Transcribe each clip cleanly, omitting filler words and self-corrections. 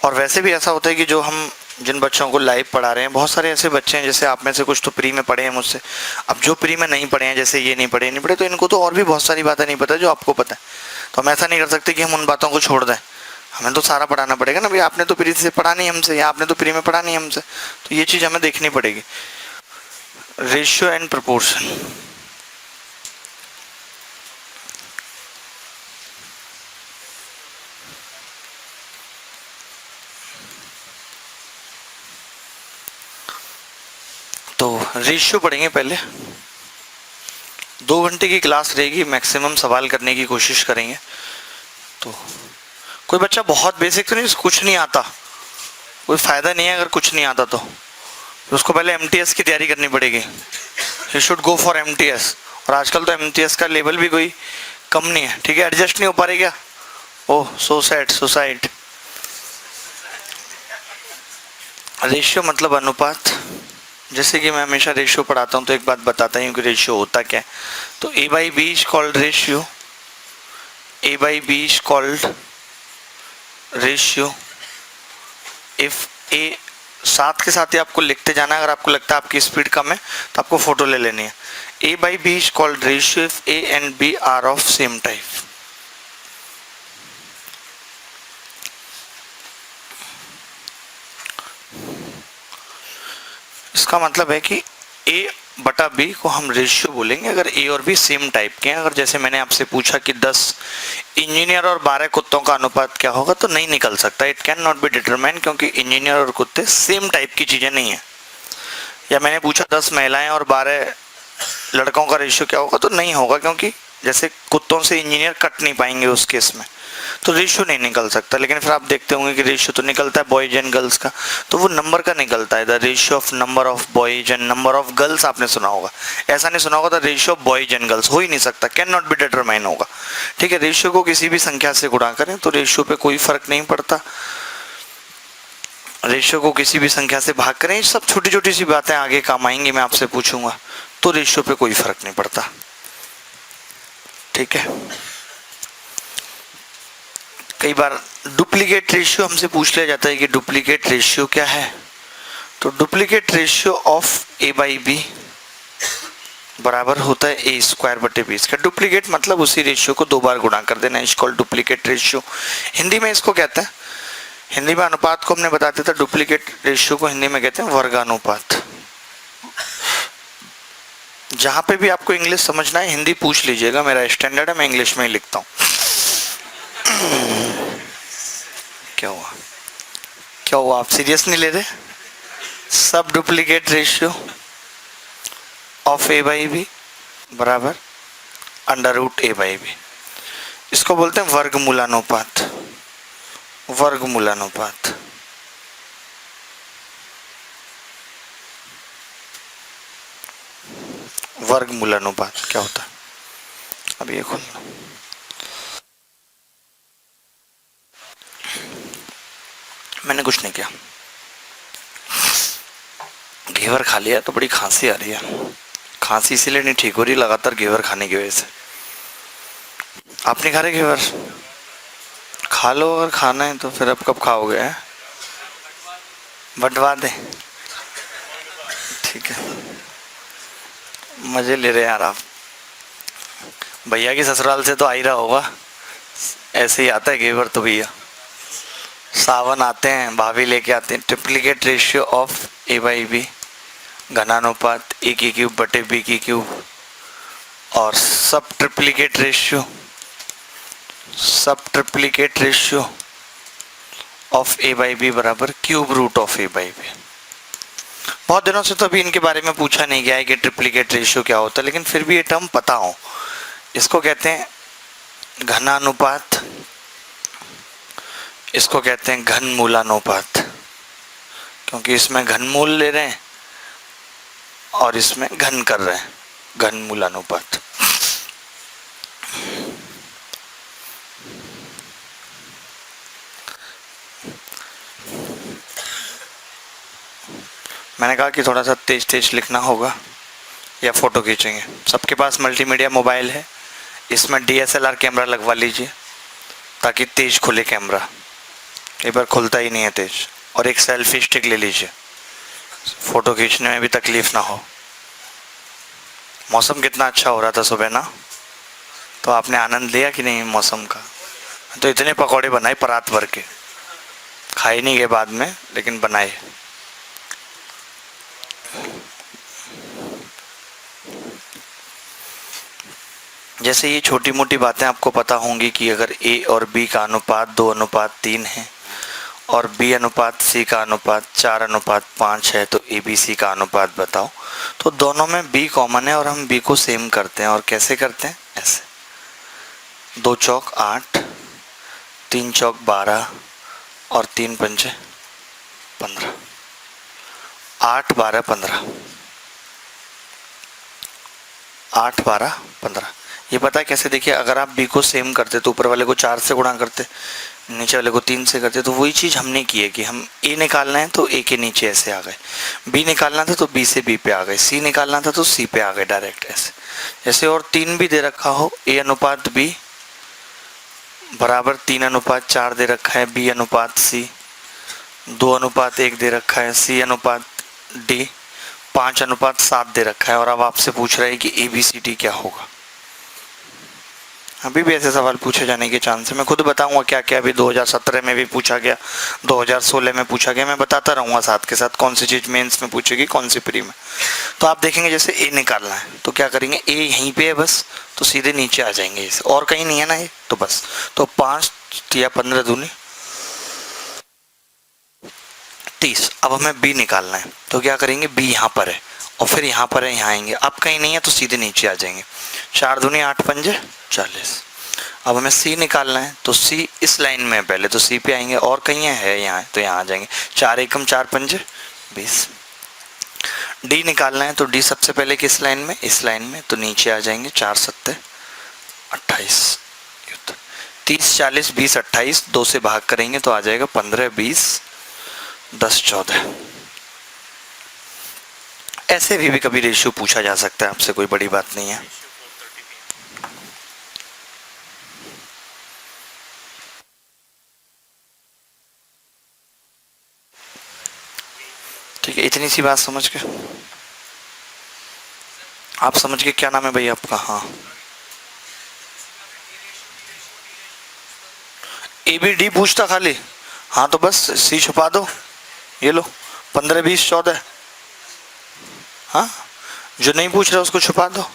और वैसे भी ऐसा होता है कि जो हम जिन बच्चों को लाइव पढ़ा रहे हैं, बहुत सारे ऐसे बच्चे हैं, जैसे आप में से कुछ तो प्री में पढ़े हैं मुझसे, अब जो प्री में नहीं पढ़े हैं, जैसे ये नहीं पढ़े, तो इनको तो और भी बहुत सारी बातें नहीं पता जो आपको पता है। तो हम ऐसा नहीं कर सकते कि हम उन बातों को छोड़ दें, हमें तो सारा पढ़ाना पड़ेगा ना भाई। आपने तो प्री से पढ़ा नहीं हमसे, या आपने तो प्री में पढ़ा नहीं हमसे, तो ये चीज़ हमें देखनी पड़ेगी। रेशियो एंड प्रपोर्शन, तो रेशियो पढ़ेंगे पहले। 2 घंटे की क्लास रहेगी, मैक्सिमम सवाल करने की कोशिश करेंगे। तो कोई बच्चा बहुत बेसिक तो नहीं, कुछ नहीं आता, कोई फ़ायदा नहीं है अगर कुछ नहीं आता, तो उसको पहले एमटीएस की तैयारी करनी पड़ेगी। He should go for MTS. और आजकल तो एमटीएस का लेवल भी कोई कम नहीं है, ठीक है। एडजस्ट नहीं हो पा रही क्या? ओह सो सैड, सुसाइड। रेशियो मतलब अनुपात। जैसे कि मैं हमेशा रेशियो पढ़ाता हूँ तो एक बात बताता हूँ कि रेशियो होता क्या है। तो A by B is called ratio, A by B is called ratio if A, साथ के साथ ही आपको लिखते जाना है। अगर आपको लगता है आपकी स्पीड कम है तो आपको फोटो ले लेनी है। A by B is called ratio if A and B are of same type. इसका मतलब है कि ए बटा बी को हम रेशियो बोलेंगे अगर ए और बी सेम टाइप के हैं। अगर जैसे मैंने आपसे पूछा कि 10 इंजीनियर और 12 कुत्तों का अनुपात क्या होगा, तो नहीं निकल सकता, it can not be determine, क्योंकि इंजीनियर और कुत्ते सेम टाइप की चीज़ें नहीं है। या मैंने पूछा 10 महिलाएं और 12 लड़कों का रेशियो क्या होगा, तो नहीं होगा, क्योंकि जैसे कुत्तों से इंजीनियर कट नहीं पाएंगे उस केस में, तो रेशियो नहीं निकल सकता। लेकिन फिर आप देखते होंगे कि रेशियो तो निकलता है बॉयज एंड गर्ल्स का, तो वो नंबर का निकलता है, the ratio of number of boys and number of girls. आपने सुना होगा, ऐसा नहीं सुना होगा the ratio of boys and girls, हो ही नहीं सकता, कैन नॉट बी डिटरमाइन होगा, ठीक है। रेशियो को किसी भी संख्या से गुणा करें तो रेशियो पे कोई फर्क नहीं पड़ता, रेशियो को किसी भी संख्या से भाग करें, सब छोटी छोटी सी बातें आगे काम आएंगी, मैं आपसे पूछूंगा, तो रेशियो पे कोई फर्क नहीं पड़ता, ठीक है। कई बार डुप्लीकेट रेशियो हमसे पूछ लिया जाता है कि डुप्लीकेट रेशियो क्या है। तो duplicate ratio of A by B बराबर होता है ए स्क्वायर बटे बी। इसका डुप्लीकेट मतलब उसी रेशियो को 2 बार गुणा कर देना, इसको डुप्लीकेट रेशियो। हिंदी में इसको कहते हैं, हिंदी में अनुपात को हमने बता दिया था, डुप्लीकेट रेशियो को हिंदी में कहते हैं वर्गानुपात। जहां पे भी आपको इंग्लिश समझना है हिंदी पूछ लीजिएगा, मेरा स्टैंडर्ड है, मैं इंग्लिश में ही लिखता हूँ। क्या हुआ, क्या हुआ, आप सीरियस नहीं ले रहे? सब duplicate ratio of A by B बराबर under root A by B, इसको बोलते हैं वर्गमूलानुपात, वर्गमूलानुपात। वर्गमूलानुपात क्या होता है? अब ये खोल, मैंने कुछ नहीं किया, घेवर खा लिया तो बड़ी खांसी आ रही है। खांसी इसीलिए नहीं ठीक हो रही, लगातार घेवर खाने की वजह से। आप नहीं खा रहे घेवर? खा लो, अगर खाना है तो फिर अब कब खाओगे? बंटवा दे, ठीक है। मजे ले रहे यार आप। भैया की ससुराल से तो आ ही रहा होगा, ऐसे ही आता है घेवर तो भैया। सावन आते हैं, भाभी लेके आते हैं। Triplicate ratio of A by B, घनानुपात ए की क्यूब बटे बी की क्यूब, और सब ट्रिप्लीकेट रेशियो, सब triplicate ratio of A by B बराबर cube root of A by B. बहुत दिनों से तो अभी इनके बारे में पूछा नहीं गया है कि ट्रिप्लीकेट रेशियो क्या होता है, लेकिन फिर भी ये टर्म पता हो। इसको कहते हैं घनानुपात, इसको कहते हैं घनमूलानुपात, क्योंकि इसमें घनमूल ले रहे हैं और इसमें घन कर रहे हैं, घनमूलानुपात। मैंने कहा कि थोड़ा सा तेज तेज लिखना होगा या फोटो खींचेंगे। सबके पास मल्टीमीडिया मोबाइल है, इसमें DSLR कैमरा लगवा लीजिए ताकि तेज खुले कैमरा। एक बार खुलता ही नहीं है तेज। और एक सेल्फी स्टिक ले लीजिए, फोटो खींचने में भी तकलीफ ना हो। मौसम कितना अच्छा हो रहा था सुबह ना, तो आपने आनंद लिया कि नहीं मौसम का? तो इतने पकौड़े बनाए परात भर के, खाए नहीं गए बाद में, लेकिन बनाए। जैसे ये छोटी मोटी बातें आपको पता होंगी कि अगर ए और बी का अनुपात 2:3 है और बी अनुपात सी का अनुपात 4:5 है, तो ए बी सी का अनुपात बताओ। तो दोनों में बी कॉमन है और हम बी को सेम करते हैं। और कैसे करते हैं? ऐसे, 2 चौक 8, 3 चौक 12 और 3 पंचे 15, 8 12 15, 8 12 15। ये पता है कैसे? देखिए, अगर आप बी को सेम करते तो ऊपर वाले को 4 से गुणा करते, नीचे वाले को 3 से करते। तो वही चीज़ हमने की है कि हम ए निकालना है तो ए के नीचे ऐसे आ गए, बी निकालना था तो बी से बी पे आ गए, सी निकालना था तो सी पे आ गए डायरेक्ट ऐसे। जैसे और 3 भी दे रखा हो, ए अनुपात बी बराबर 3:4 दे रखा है, बी अनुपात सी 2:1 दे रखा है, सी अनुपात डी 5:7 दे रखा है। और अब आपसे पूछ रहा है कि ए बी सी डी क्या होगा। अभी भी ऐसे सवाल पूछे जाने के चांस है। मैं खुद बताऊंगा क्या क्या अभी 2017 में भी पूछा गया, 2016 में पूछा गया, मैं बताता रहूँगा साथ के साथ कौन सी चीज़ मेंस में पूछेगी, कौन सी प्री में। तो आप देखेंगे जैसे ए निकालना है तो क्या करेंगे, ए यहीं पे है बस, तो सीधे नीचे आ जाएंगे इसे, और कहीं नहीं है ना ये, तो बस। तो 5 या 15 दूनी 30। अब हमें बी निकालना है तो क्या करेंगे, बी यहाँ पर है और फिर यहाँ पर है, यहाँ आएंगे। अब कहीं नहीं है तो सीधे नीचे आ जाएंगे, 4 दूनी 8 पंजे 40। अब हमें सी निकालना है तो सी इस लाइन में है पहले, तो सी पे आएंगे, और कहीं है यहाँ, तो यहाँ आ जाएंगे, 4 एकम 4 पंजे 20। डी निकालना है तो डी सबसे पहले किस लाइन में, इस लाइन में, तो नीचे आ जाएंगे, 4 सत्ते 28, 30 40 20 28, 2 से भाग करेंगे तो आ जाएगा 15 20 10 14। ऐसे भी कभी रेशियो पूछा जा सकता है आपसे, कोई बड़ी बात नहीं है। ठीक है, इतनी सी बात समझ के आप समझ के, क्या नाम है भाई आपका? हाँ, ए बी डी पूछता खाली, हाँ तो बस सी छुपा दो, ये लो 15 20 14। हाँ, जो नहीं पूछ रहा उसको छुपा दो,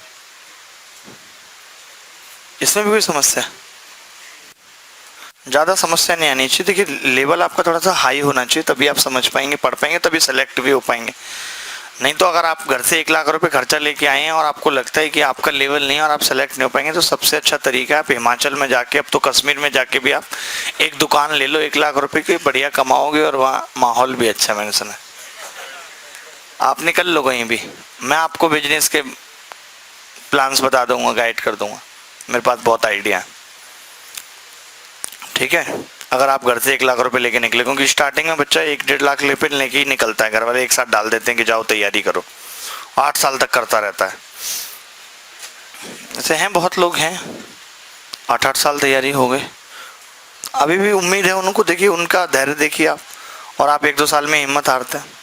इसमें भी कोई समस्या? ज़्यादा समस्या नहीं आनी चाहिए। देखिए, लेवल आपका थोड़ा सा हाई होना चाहिए, तभी आप समझ पाएंगे, पढ़ पाएंगे, तभी सेलेक्ट भी हो पाएंगे। नहीं तो अगर आप घर से 1 लाख रुपए खर्चा लेके आए हैं और आपको लगता है कि आपका लेवल नहीं है और आप सेलेक्ट नहीं हो पाएंगे, तो सबसे अच्छा तरीका है आप हिमाचल में जाके, अब तो कश्मीर में जाके भी आप एक दुकान ले लो 1 लाख रुपए की, बढ़िया कमाओगे और वहाँ माहौल भी अच्छा, मैंने सुना। आप निकल लो कहीं भी, मैं आपको बिजनेस के प्लान्स बता दूंगा, गाइड कर दूंगा, मेरे पास बहुत आइडिया है। ठीक है, अगर आप घर से 1 लाख रुपए लेके निकले, क्योंकि स्टार्टिंग में बच्चा 1-1.5 लाख लेके ही निकलता है, घर वाले एक साथ डाल देते हैं कि जाओ तैयारी करो, 8 साल तक करता रहता है। ऐसे हैं बहुत लोग हैं, 8-8 साल तैयारी हो गए, अभी भी उम्मीद है उनको, देखिए उनका धैर्य देखिए आप, और आप 1-2 साल में हिम्मत हारते हैं।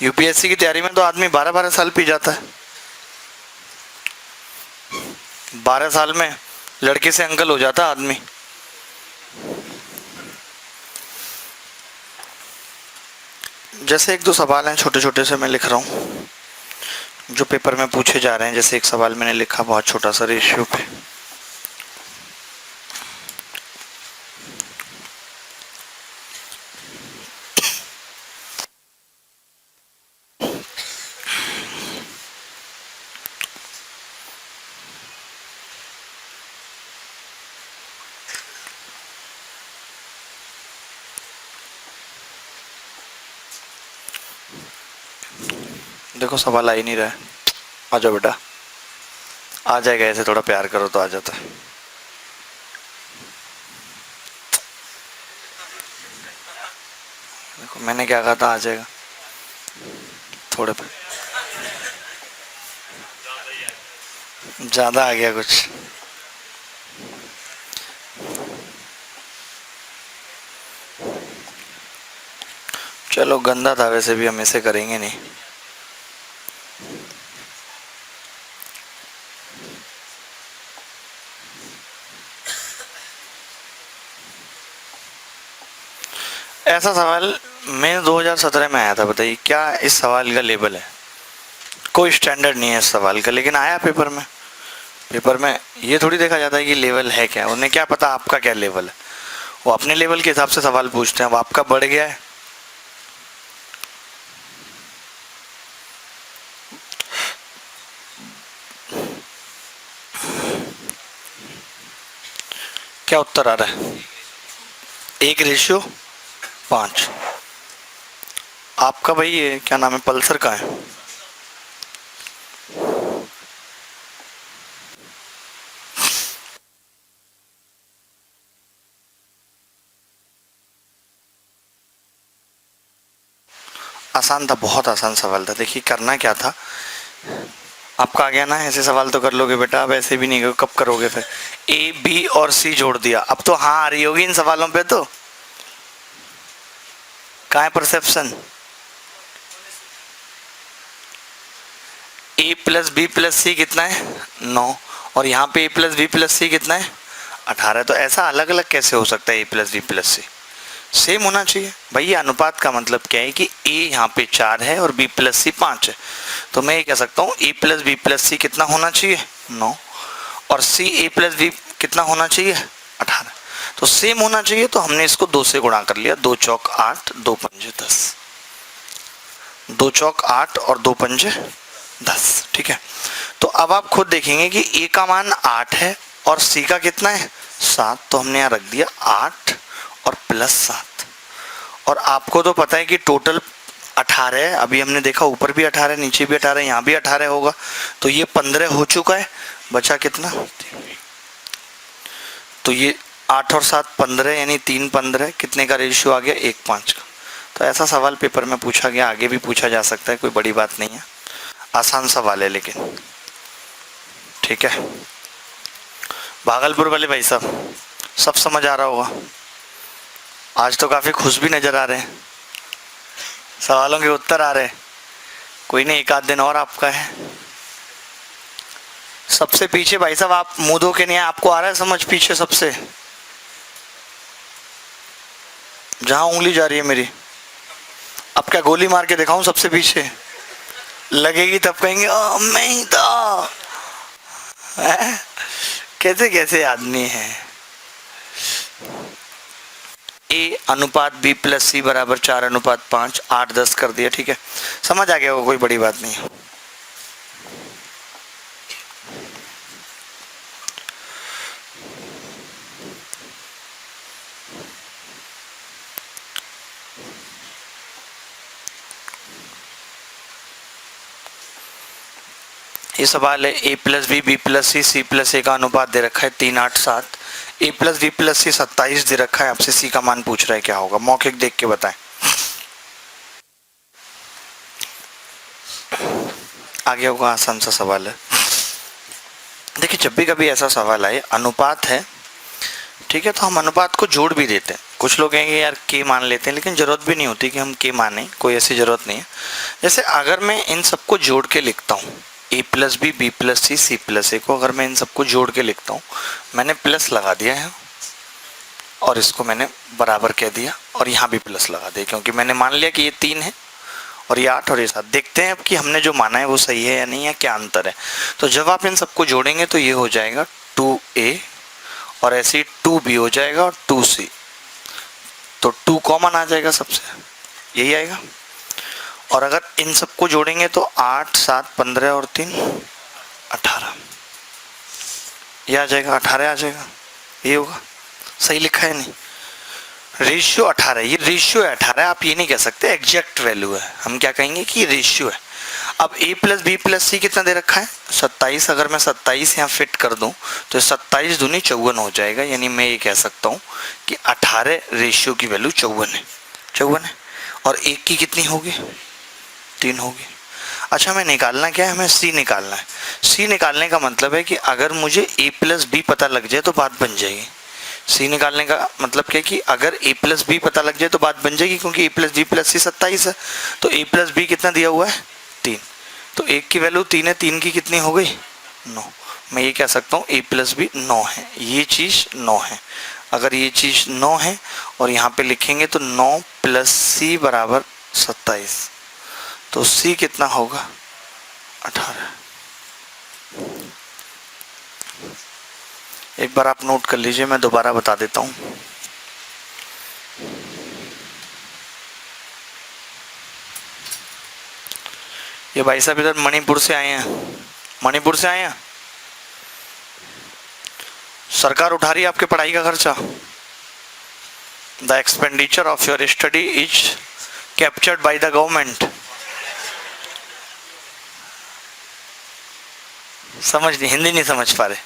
यूपीएससी की तैयारी में तो आदमी 12-12 साल पी जाता है, 12 साल में लड़के से अंकल हो जाता है आदमी। जैसे 1-2 सवाल हैं छोटे छोटे से मैं लिख रहा हूँ जो पेपर में पूछे जा रहे हैं। जैसे एक सवाल मैंने लिखा बहुत छोटा सा रेशियो पे, देखो सवाल आ ही नहीं रहा है। आ जाओ बेटा, आ जाएगा, ऐसे थोड़ा प्यार करो तो आ जाता है। देखो मैंने क्या कहा था, आ जाएगा थोड़े पे, ज़्यादा आ गया कुछ। चलो गंदा था, वैसे भी हम इसे करेंगे नहीं। ऐसा सवाल मैं 2017 में आया था, बताइए क्या इस सवाल का लेवल है? कोई स्टैंडर्ड नहीं है इस सवाल का, लेकिन आया पेपर में। पेपर में ये थोड़ी देखा जाता है कि लेवल है क्या, उन्हें क्या पता आपका क्या लेवल है। वो अपने लेवल के हिसाब से सवाल पूछते हैं। अब आपका बढ़ गया है, क्या उत्तर आ रहा है? 1:5। आपका भाई ये क्या नाम है, पल्सर का है? आसान था, बहुत आसान सवाल था। देखिए करना क्या था, आपका आ गया ना, ऐसे सवाल तो कर लोगे बेटा, अब ऐसे भी नहीं, कब करोगे फिर? ए बी और सी जोड़ दिया, अब तो हाँ आ रही होगी इन सवालों पे। तो कहाँ है परसेप्शन? ए प्लस बी प्लस सी कितना है? 9। और यहाँ पे ए प्लस बी प्लस सी कितना है? 18। तो ऐसा अलग अलग कैसे हो सकता है ए प्लस बी प्लस सी? सेम होना चाहिए भाई। ये अनुपात का मतलब क्या है कि ए यहाँ पे 4 है और बी प्लस सी 5 है, तो मैं ये कह सकता हूँ ए प्लस बी प्लस सी कितना होना चाहिए? 9। और सी ए प्लस बी कितना होना चाहिए? 18। तो सेम होना चाहिए, तो हमने इसको 2 से गुणा कर लिया। 2 चौक 8, 2 पंजे 10। 2 चौक 8 और 2 पंजे 10, ठीक है। तो अब आप खुद देखेंगे कि ए का मान 8 है और सी का कितना है? 7। तो हमने यहाँ रख दिया 8 और प्लस 7। और आपको तो पता है कि टोटल 18 है। अभी हमने देखा ऊपर भी 18 है, नीचे भी 18 है, यहाँ भी 18 होगा। तो ये 15 हो चुका है, बचा कितना? तो ये 8 और 7 15, यानी 3 15। कितने का रेशियो आ गया? 1:5 का। तो ऐसा सवाल पेपर में पूछा गया, आगे भी पूछा जा सकता है, कोई बड़ी बात नहीं है। आसान सवाल है लेकिन, ठीक है। भागलपुर वाले भाई साहब, सब समझ आ रहा होगा। आज तो काफ़ी खुश भी नज़र आ रहे हैं, सवालों के उत्तर आ रहे हैं। कोई नहीं, एक आध दिन और आपका है। सबसे पीछे भाई साहब आप मुंह धो के नहीं आए, आपको आ रहा है समझ? पीछे सबसे, जहां उंगली जा रही है मेरी, अब क्या गोली मार के दिखाऊं सबसे पीछे? लगेगी तब कहेंगे मैं ही था। कैसे कैसे आदमी है। ए अनुपात बी प्लस सी बराबर 4:5, 8 10 कर दिया, ठीक है। समझ आ गया होगा, कोई बड़ी बात नहीं है। ये सवाल है ए प्लस बी बी प्लस सी सी प्लस ए का अनुपात दे रखा है 3 8 7। ए प्लस बी प्लस सी 27 दे रखा है, आपसे सी का मान पूछ रहा है, क्या होगा? मौखिक देख के बताएं। आगे होगा, आसान सा सवाल है। देखिए जब भी कभी ऐसा सवाल आए, अनुपात है, ठीक है, तो हम अनुपात को जोड़ भी देते हैं। कुछ लोग कहेंगे यार के मान लेते हैं, लेकिन जरूरत भी नहीं होती कि हम के माने, कोई ऐसी जरूरत नहीं है। जैसे अगर मैं इन सबको जोड़ के लिखता हूँ, ए प्लस बी बी प्लस सी सी प्लस ए को अगर मैं इन सबको जोड़ के लिखता हूँ, मैंने प्लस लगा दिया है और इसको मैंने बराबर कह दिया और यहाँ भी प्लस लगा दिया, क्योंकि मैंने मान लिया कि ये 3 है और ये 8 और ये 7। देखते हैं अब कि हमने जो माना है वो सही है या नहीं, है क्या अंतर है। तो जब आप इन सबको जोड़ेंगे तो ये हो जाएगा 2a और ऐसे ही 2b हो जाएगा और 2c। तो 2 कॉमन आ जाएगा सबसे, यही आएगा। और अगर इन सबको जोड़ेंगे तो 8 7 15 और 3 18, ये आ जाएगा, 18 आ जाएगा, ये होगा। सही लिखा है नहीं? रेशियो 18, ये रेशियो है 18, आप ये नहीं कह सकते एग्जैक्ट वैल्यू है। हम क्या कहेंगे कि रेशियो है। अब a प्लस बी प्लस सी कितना दे रखा है? 27। अगर मैं 27 यहाँ फिट कर दूं तो 27 दूनी 54 हो जाएगा, यानी मैं ये कह सकता हूँ कि 18 रेशियो की वैल्यू 54 है। 54 है। और एक की कितनी होगी? 3 होगी। अच्छा, मैं निकालना क्या है? हमें सी निकालना है। सी निकालने का मतलब है कि अगर मुझे a प्लस बी पता लग जाए तो बात बन जाएगी। सी निकालने का मतलब क्या कि अगर a प्लस बी पता लग जाए तो बात बन जाएगी, क्योंकि a प्लस बी प्लस सी 27 है, तो a प्लस बी कितना दिया हुआ है 3, तो एक की वैल्यू 3 है, 3 की कितनी हो गई 9। मैं ये कह सकता हूँ a प्लस बी 9 है, ये चीज़ 9 है। अगर ये चीज़ 9 है और यहाँ पे लिखेंगे तो 9 प्लस सी बराबर 27, तो सी कितना होगा 18। एक बार आप नोट कर लीजिए, मैं दोबारा बता देता हूँ। ये भाई साहब इधर मणिपुर से आए हैं, मणिपुर से आए हैं। सरकार उठा रही है आपके पढ़ाई का खर्चा। The expenditure of your study is captured by the government. समझ नहीं, हिंदी नहीं समझ पा रहे,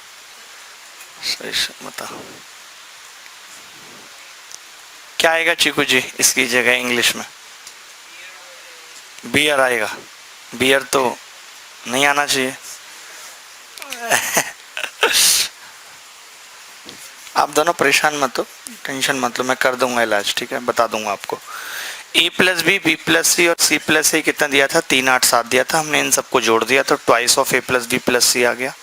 सही बताओ क्या आएगा चीकू जी इसकी जगह इंग्लिश में? बियर आएगा। बियर तो नहीं आना चाहिए। आप दोनों परेशान मत हो, टेंशन मत लो, मैं कर दूंगा इलाज, ठीक है, बता दूंगा आपको। ए प्लस बी, बी प्लस सी और सी प्लस सी कितना दिया था 3 8 7 दिया था, हमने इन सबको जोड़ दिया तो twice of A plus B plus C आ गया।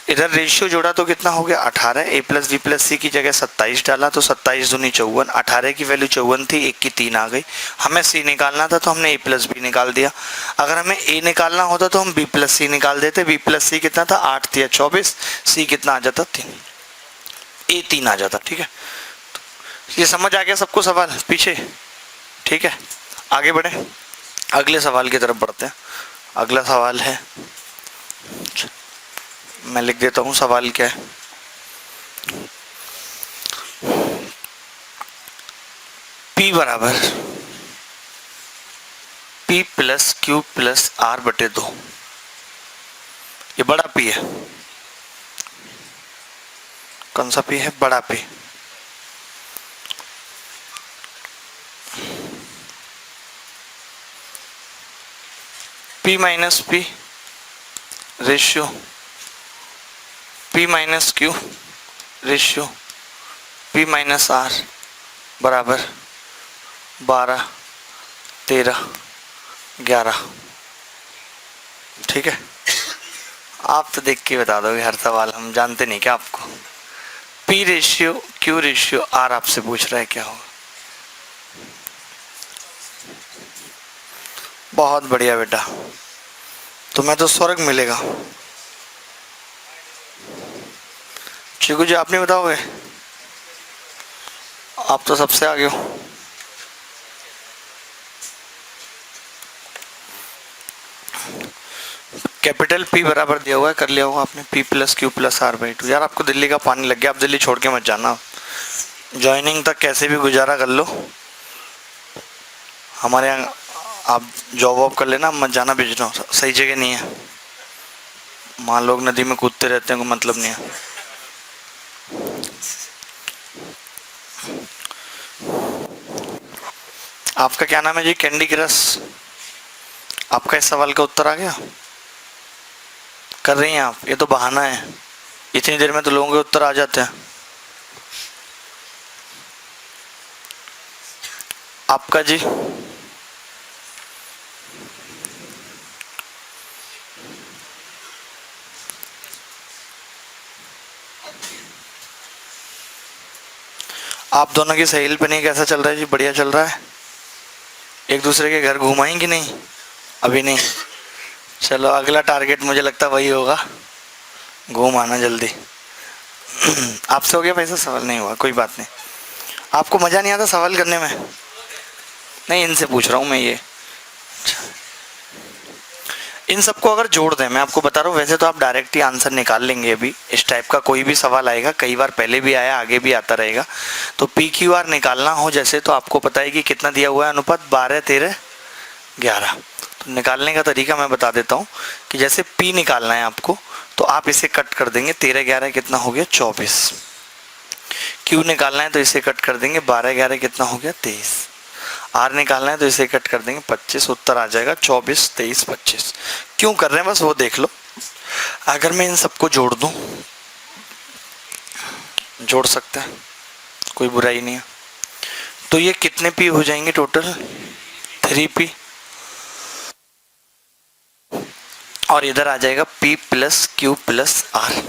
इधर रेशियो जोड़ा तो कितना हो गया 18, A plus B plus C की जगह 27 डाला तो 27 दूनी 54, 18 की वैल्यू 54 थी, एक की 3 आ गई। हमें सी निकालना था तो हमने ए प्लस बी निकाल दिया। अगर हमें ए निकालना होता तो हम बी प्लस सी निकाल देते। बी प्लस सी कितना था 8 थी 24, सी कितना आ जाता 3, ए 3 आ जाता। ठीक है, ये समझ आ गया सबको सवाल पीछे? ठीक है, आगे बढ़े, अगले सवाल की तरफ बढ़ते हैं। अगला सवाल है, मैं लिख देता हूं सवाल क्या है। P बराबर P plus Q plus R बटे 2, ये बड़ा P है। कौन सा P है? बड़ा P। P minus P ratio P minus Q ratio P minus R बराबर 12 13 11। ठीक है, आप तो देख के बता दोगे हर सवाल, हम जानते नहीं क्या आपको। P ratio Q ratio R आपसे पूछ रहा है क्या होगा। बहुत बढ़िया बेटा, तुम्हें तो स्वर्ग मिलेगा। चीकू जी आप नहीं बताओगे? आप तो सबसे आगे हो। कैपिटल P बराबर दिया हुआ है, कर लिया होगा आपने, P plus Q plus R by 2। यार आपको दिल्ली का पानी लग गया, आप दिल्ली छोड़ के मत जाना, ज्वाइनिंग तक कैसे भी गुजारा कर लो। हमारे यहाँ आप जॉब वॉब कर लेना, मत जाना, भेजना सही जगह नहीं है। वहाँ लोग नदी में कूदते रहते हैं, कोई मतलब नहीं है। आपका क्या नाम है जी? Candy crush. आपका इस सवाल का उत्तर आ गया? कर रही हैं आप? ये तो बहाना है, इतनी देर में तो लोगों के उत्तर आ जाते हैं। आपका जी? आप दोनों की सहेल पे नहीं कैसा चल रहा है जी? बढ़िया चल रहा है? एक दूसरे के घर घुमाएंगे नहीं? अभी नहीं, चलो अगला टारगेट मुझे लगता वही होगा, घूम आना जल्दी। आपसे हो गया पैसा? सवाल नहीं हुआ, कोई बात नहीं। आपको मज़ा नहीं आता सवाल करने में? नहीं, इनसे पूछ रहा हूँ मैं ये। इन सबको अगर जोड़ दें, मैं आपको बता रहा हूँ, वैसे तो आप डायरेक्ट ही आंसर निकाल लेंगे। अभी इस टाइप का कोई भी सवाल आएगा, कई बार पहले भी आया, आगे भी आता रहेगा। तो पी क्यू आर निकालना हो जैसे, तो आपको पता है कि कितना दिया हुआ है अनुपात, 12 13 11। तो निकालने का तरीका मैं बता देता हूँ कि जैसे P निकालना है आपको, तो आप इसे कट कर देंगे, 13 11 कितना हो गया 24। Q निकालना है तो इसे कट कर देंगे, 12 11 कितना हो गया 23। R निकालना है तो इसे कट कर देंगे 25, उत्तर आ जाएगा 24 23 25। क्यों कर रहे हैं बस वो देख लो। अगर मैं इन सबको जोड़ दूं, जोड़ सकते हैं, कोई बुराई नहीं है। तो ये कितने पी हो जाएंगे टोटल? 3p, और इधर आ जाएगा p plus Q plus R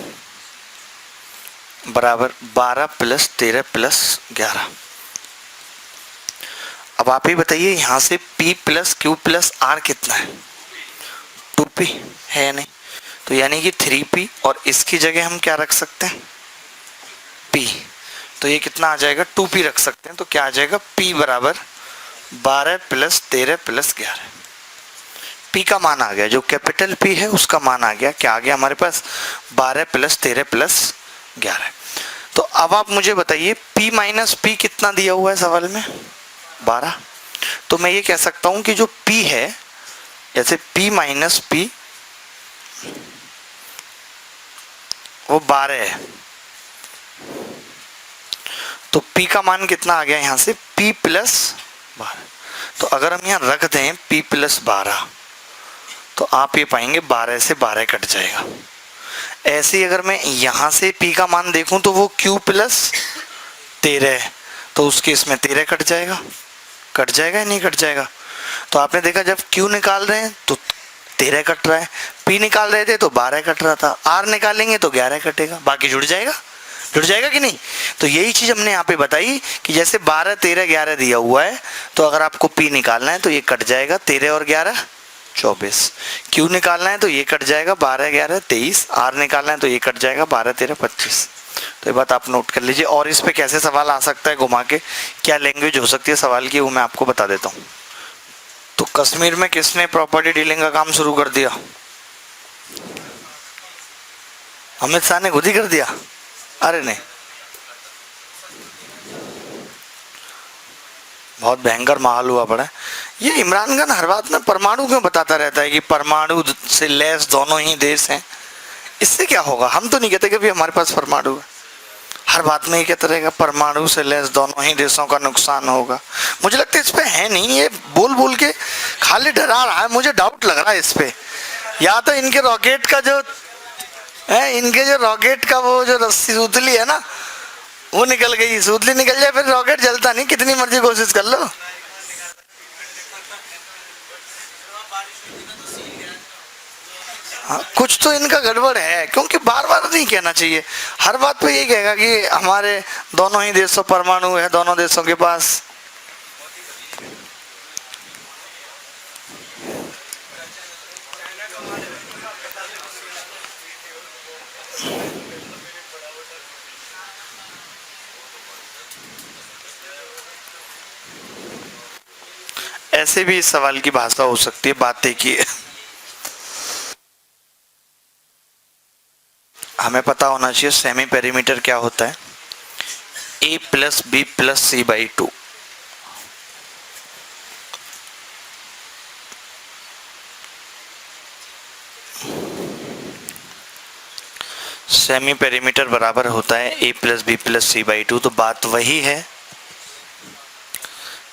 बराबर 12 प्लस 13 प्लस 11। अब आप ही बताइए यहां से p plus Q plus R कितना है? 2p है या नहीं? तो यानी कि 3p, और इसकी जगह हम क्या रख सकते हैं? p। तो ये कितना आ जाएगा? 2p रख सकते हैं। तो क्या आ जाएगा? p बराबर 12 प्लस 13 प्लस 11। p का मान आ गया, जो कैपिटल P है उसका मान आ गया। क्या आ गया हमारे पास? 12 प्लस 13 प्लस 11। तो अब आप मुझे बताइए p माइनस p कितना दिया हुआ है सवाल में? 12। तो मैं ये कह सकता हूं कि जो p है, जैसे p माइनस p वो 12 है, तो p का मान कितना आ गया यहां से? p plus 12। तो अगर हम यहां रख दें p प्लस 12, तो आप ये पाएंगे 12 से 12 कट जाएगा। ऐसे ही अगर मैं यहां से p का मान देखूं तो वो q प्लस 13 है, तो उस केस में 13 कट जाएगा। कट जाएगा या नहीं कट जाएगा? तो आपने देखा जब q निकाल रहे हैं तो 13 कट रहा है, p निकाल रहे थे तो 12 कट रहा था, r निकालेंगे तो 11 कटेगा, बाकी जुड़ जाएगा। जुड़ जाएगा कि नहीं? तो यही चीज हमने यहाँ पे बताई कि जैसे 12 13 11 दिया हुआ है, तो अगर आपको p निकालना है तो ये कट जाएगा 13 और 11 24, q निकालना है तो ये कट जाएगा 12 11 23, r निकालना है तो ये कट जाएगा 12 13 25। तो ये बात आप नोट कर लीजिए। और इस पे कैसे सवाल आ सकता है घुमा के, क्या लैंग्वेज हो सकती है सवाल की, वो मैं आपको बता देता हूँ। तो कश्मीर में किसने प्रॉपर्टी डीलिंग का काम शुरू कर दिया? अमित शाह ने खुद ही कर दिया? अरे नहीं, बहुत भयंकर माहौल हुआ पड़ा है। ये इमरान खान हर बात में परमाणु क्यों बताता रहता है कि परमाणु से लैस दोनों ही देश हैं? इससे क्या होगा? हम तो नहीं कहते कि भी हमारे पास परमाणु है, हर बात में ये कहता रहेगा परमाणु से लैस दोनों ही देशों का नुकसान होगा। मुझे लगता है इस पे है नहीं, ये बोल बोल के खाली डरा रहा है। मुझे डाउट लग रहा है इस पे, या तो इनके रॉकेट का जो है, इनके जो रॉकेट का वो जो रस्सी सूतली है ना, वो निकल गई। सूतली निकल जाए फिर रॉकेट जलता नहीं, कितनी मर्जी कोशिश कर लो। हाँ, कुछ तो इनका गड़बड़ है, क्योंकि बार बार नहीं कहना चाहिए। हर बात पे यही कहेगा कि हमारे दोनों ही देशों परमाणु है, दोनों देशों के पास। ऐसे भी इस सवाल की भाषा हो सकती है, बात एक ही है। हमें पता होना चाहिए सेमी पेरीमीटर क्या होता है। a plus B plus C by 2। Semi perimeter बराबर होता है a plus B plus C by 2। तो बात वही है।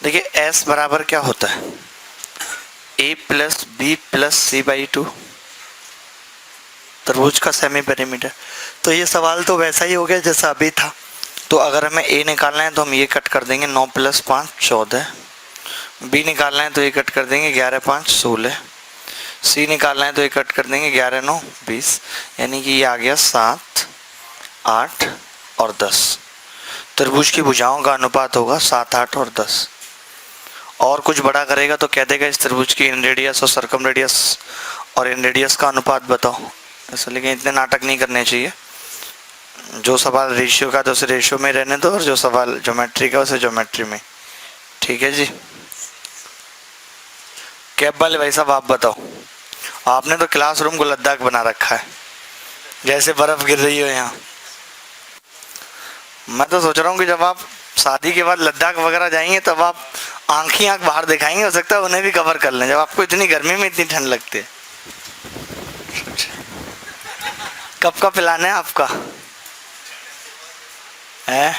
देखिए s बराबर क्या होता है? a plus B plus C by 2, त्रिभुज का सेमी पेरीमीटर। तो ये सवाल तो वैसा ही हो गया जैसा अभी था। तो अगर हमें a निकालना है तो हम ये कट कर देंगे 9 प्लस 5 14, b निकालना है तो ये कट कर देंगे 11 5 16, c निकालना है तो ये कट कर देंगे 11 9 20, यानी कि ये आ गया 7 8 और 10। त्रिभुज की भुजाओं का अनुपात होगा 7 8 और 10। और कुछ बड़ा करेगा तो कह देगा इस त्रिभुज की इन रेडियस और सर्कम रेडियस और इन रेडियस का अनुपात बताओ। ऐसा, लेकिन इतने नाटक नहीं करने चाहिए। जो सवाल रेशियो का तो उसे रेशियो में रहने दो, और जो सवाल ज्योमेट्री का उसे ज्योमेट्री में। ठीक है जी। कैब वाले भाई साहब आप बताओ, आपने तो क्लासरूम को लद्दाख बना रखा है, जैसे बर्फ गिर रही हो यहाँ। मैं तो सोच रहा हूँ कि जब आप शादी के बाद लद्दाख वगैरह जाएंगे तब आप आंख ही आंख बाहर दिखाएंगे, हो सकता है उन्हें भी कवर कर लें, जब आपको इतनी गर्मी में इतनी ठंड लगती है। कब का प्लान है आपका? है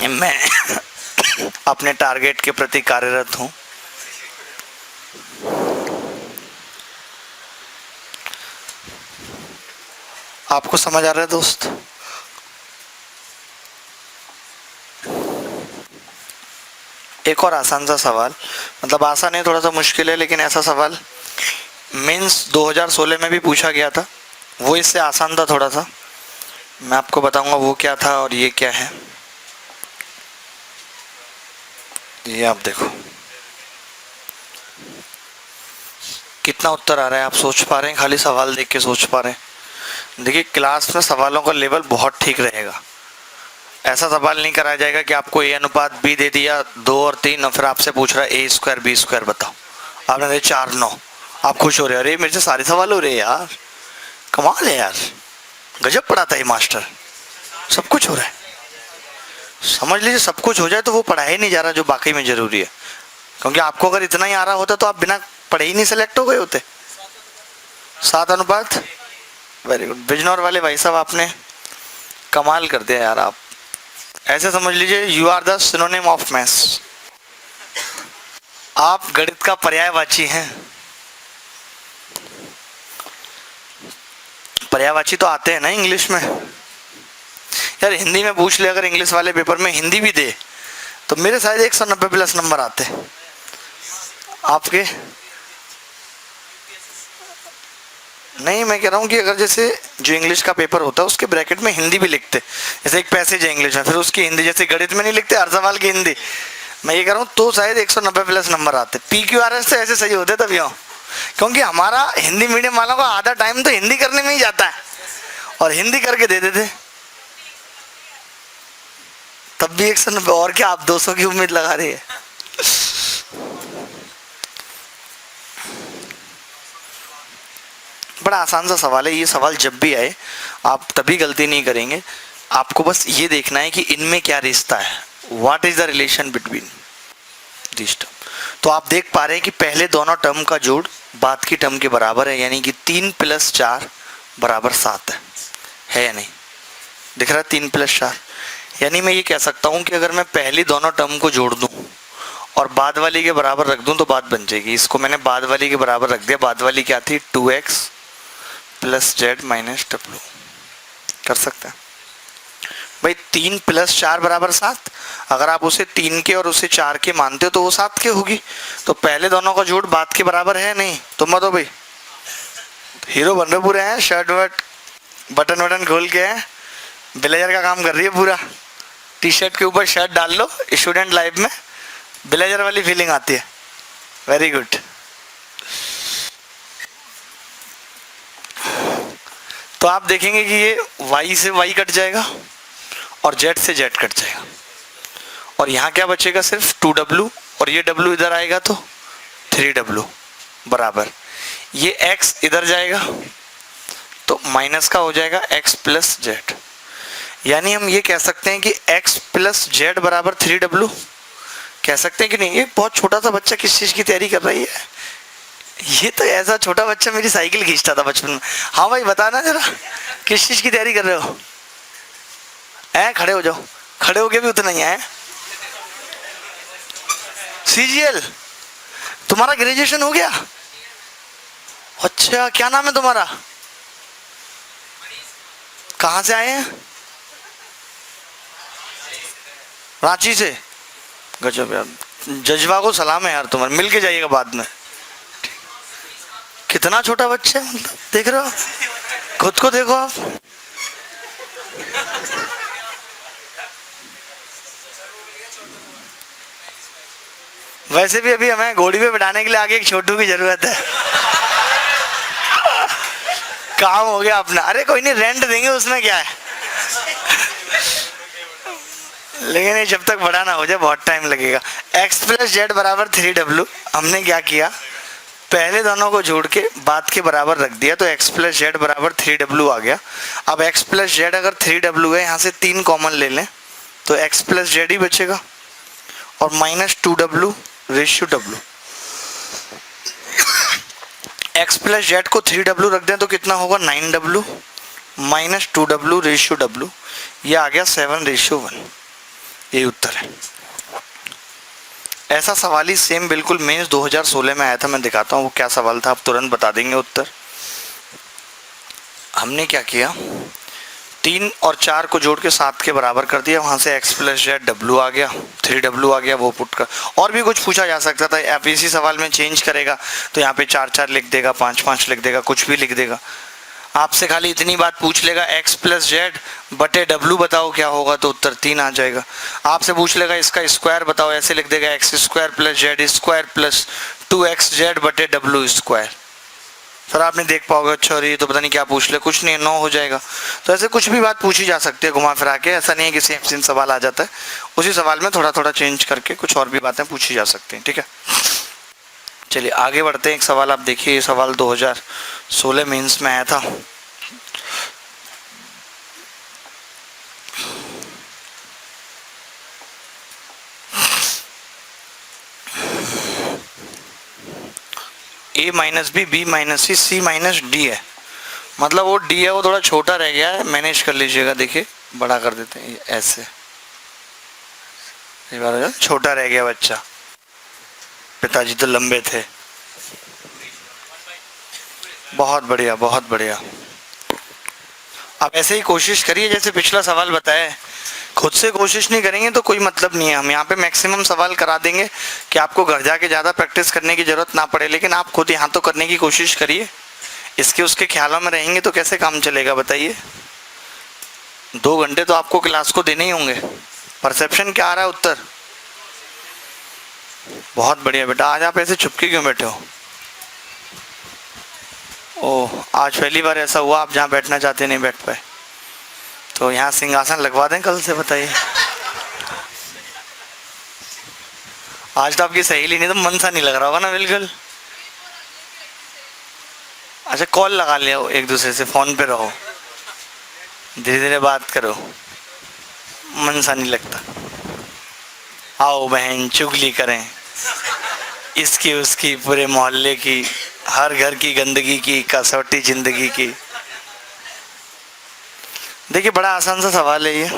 मैं अपने टारगेट के प्रति कार्यरत हूँ। आपको समझ आ रहा है दोस्त? एक और आसान सा सवाल, मतलब आसान है, थोड़ा सा मुश्किल है, लेकिन ऐसा सवाल मेंस 2016 में भी पूछा गया था, वो इससे आसान था थोड़ा सा। मैं आपको बताऊंगा वो क्या था और ये क्या है। ये आप देखो कितना उत्तर आ रहा है, आप सोच पा रहे हैं? खाली सवाल देख के सोच पा रहे हैं? देखिए क्लास में सवालों का लेवल बहुत ठीक रहेगा। ऐसा सवाल नहीं कराया जाएगा कि आपको ए अनुपात बी दे दिया 2 और 3 और फिर आपसे पूछ रहा है ए स्क्वायर बी स्क्वायर बताओ, आपने दे 4 9, आप खुश हो रहे हो अरे मेरे से सारे सवाल हो रहे हैं यार, कमाल है यार, गजब पढ़ाता है मास्टर, सब कुछ हो रहा है। समझ लीजिए सब कुछ हो जाए तो वो पढ़ाया ही नहीं जा रहा जो बाकी में जरूरी है, क्योंकि आपको अगर इतना ही आ रहा होता तो आप बिना पढ़े ही नहीं सेलेक्ट हो गए होते। 7 अनुपात, वेरी गुड बिजनौर वाले भाई साहब, आपने कमाल कर दिया यार। आप ऐसे समझ लीजिए you are the synonym of maths, आप गणित का पर्यायवाची हैं। पर्यायवाची तो आते हैं ना इंग्लिश में यार, हिंदी में पूछ ले अगर इंग्लिश वाले पेपर में हिंदी भी दे तो मेरे शायद 190 प्लस नंबर आते आपके। नहीं मैं कह रहा हूँ कि अगर जैसे जो इंग्लिश का पेपर होता है उसके ब्रैकेट में हिंदी भी लिखते, जैसे एक पैसेज है इंग्लिश में फिर उसकी हिंदी, जैसे गणित में नहीं लिखते हर सवाल की हिंदी, मैं ये कह रहा हूँ तो शायद 190 प्लस नंबर आते। PQRS से ऐसे सही होते तभी हो, क्योंकि हमारा हिंदी मीडियम वालों का आधा टाइम तो हिंदी करने में ही जाता है और हिंदी करके दे देते, तब भी 190। और क्या आप 200 की उम्मीद लगा रही है? बड़ा आसान सा सवाल है ये। सवाल जब भी आए आप तभी गलती नहीं करेंगे, आपको बस ये देखना है कि इनमें क्या रिश्ता है, what is the relation between this term. तो आप देख पा रहे हैं कि पहले दोनों टर्म का जोड़ बाद की टर्म के बराबर है, यानी कि 3 + 4 = 7 है या नहीं? दिख रहा है 3 + 4, यानी मैं ये कह सकता हूँ कि अगर मैं पहली दोनों टर्म को जोड़ दूँ और बाद वाली के बराबर रख दूँ तो बात बन जाएगी। इसको मैंने बाद वाली के बराबर रख दिया, बाद वाली क्या थी 2x + z - w, कर सकते हैं भाई। 3 + 4 = 7, अगर आप उसे 3 के और उसे 4 के मानते हो तो वो 7 के होगी, तो पहले दोनों का जोड़ बाद के बराबर है नहीं? तुम बताओ भाई, हीरो बन रहे पूरे हैं, शर्ट वर्ट बटन वटन खोल के हैं, ब्लेजर का काम कर रही है पूरा, टी-शर्ट के ऊपर शर्ट डाल लो, स्टूडेंट लाइफ में ब्लेजर वाली फीलिंग आती है। Very good. तो आप देखेंगे कि ये y से y कट जाएगा और z से z कट जाएगा और यहाँ क्या बचेगा सिर्फ 2w, और ये w इधर आएगा तो 3w बराबर, ये x इधर जाएगा तो माइनस का हो जाएगा x + z, यानी हम ये कह सकते हैं कि x + z = 3w, कह सकते हैं कि नहीं? ये बहुत छोटा सा बच्चा किस चीज़ की तैयारी कर रही है? ये तो ऐसा छोटा बच्चा मेरी साइकिल खींचता था बचपन में। हाँ भाई बताना जरा किस चीज़ की तैयारी कर रहे हो? खड़े हो जाओ, खड़े हो के भी उतना ही है। CGL, तुम्हारा ग्रेजुएशन हो गया? अच्छा, क्या नाम है तुम्हारा? कहाँ से आए हैं? रांची से। गजब यार, जज्बा को सलाम है यार, तुम्हारे मिल के जाइएगा बाद में। कितना छोटा बच्चा है, मतलब देख रहे हो, खुद को देखो आप। वैसे भी अभी हमें घोड़ी पे बिठाने के लिए आगे एक छोटू की जरूरत है। काम हो गया अपना। अरे कोई नहीं, रेंट देंगे, उसमें क्या है। लेकिन ये जब तक बड़ा ना हो जाए बहुत टाइम लगेगा। x + z = 3w, हमने क्या किया, पहले दोनों को जोड़ के बाद के बराबर रख दिया तो x + z = 3w आ गया। अब x + z अगर 3w है, यहाँ से 3 कॉमन ले लें तो x + z ही बचेगा और -2w / w। x + z को 3w रख दें तो कितना होगा 9w -2w / w, ये आ गया 7:1। ये उत्तर है। ऐसा सवाल ही सेम बिल्कुल मेंस 2016 में आया था, मैं दिखाता हूँ वो क्या सवाल था, आप तुरंत बता देंगे उत्तर। हमने क्या किया, 3 और 4 को जोड़ के 7 के बराबर कर दिया, वहाँ से x प्लस जेड डब्ल्यू आ गया, 3w आ गया, वो पुट कर। और भी कुछ पूछा जा सकता था, आप इसी सवाल में चेंज करेगा तो यहाँ पे 4 4 लिख देगा, 5 5 लिख देगा, कुछ भी लिख देगा। आपसे खाली इतनी बात पूछ लेगा x प्लस जेड बटे w बताओ क्या होगा, तो उत्तर 3 आ जाएगा। आपसे पूछ लेगा इसका स्क्वायर बताओ, ऐसे लिख देगा x square plus Z square plus 2x Z बटे w स्क्वायर। सर आपने देख पाओगे, अच्छा ये तो पता नहीं क्या पूछ ले, कुछ नहीं, 9 हो जाएगा। तो ऐसे कुछ भी बात पूछी जा सकती है घुमा फिरा के, ऐसा नहीं है कि सेम सेम सवाल आ जाता है, उसी सवाल में थोड़ा थोड़ा चेंज करके कुछ और भी बातें पूछी जा सकती हैं, ठीक है। चलिए आगे बढ़ते हैं। एक सवाल आप देखिए, ये सवाल 2016 मेंस में आया था। a minus B, B minus C, C minus D है, मतलब वो डी है वो थोड़ा छोटा रह गया है, मैनेज कर लीजिएगा। देखिए बड़ा कर देते हैं ऐसे, ये बार छोटा रह गया बच्चा, पिताजी तो लंबे थे। बहुत बढ़िया, बहुत बढ़िया। आप ऐसे ही कोशिश करिए जैसे पिछला सवाल बताया, खुद से कोशिश नहीं करेंगे तो कोई मतलब नहीं है। हम यहाँ पे मैक्सिमम सवाल करा देंगे कि आपको घर जाके ज़्यादा प्रैक्टिस करने की ज़रूरत ना पड़े, लेकिन आप खुद यहाँ तो करने की कोशिश करिए। इसके उसके ख्यालों में रहेंगे तो कैसे काम चलेगा बताइए। 2 घंटे तो आपको क्लास को देने ही होंगे। परसेप्शन क्या आ रहा है उत्तर? बहुत बढ़िया बेटा। आज आप ऐसे चुपके क्यों बैठे हो? ओह, आज पहली बार ऐसा हुआ आप जहाँ बैठना चाहते नहीं बैठ पाए, तो यहाँ सिंहासन लगवा दें कल से, बताइए। आज तो आपकी सहेली नहीं तो मन सा नहीं लग रहा होगा ना बिल्कुल। अच्छा कॉल लगा लिया एक दूसरे से, फोन पे रहो, धीरे धीरे बात करो, मन सा नहीं लगता। आओ बहन चुगली करें, इसकी उसकी, पूरे मोहल्ले की, हर घर की गंदगी की, कसौटी जिंदगी की। देखिए बड़ा आसान सा सवाल है ये।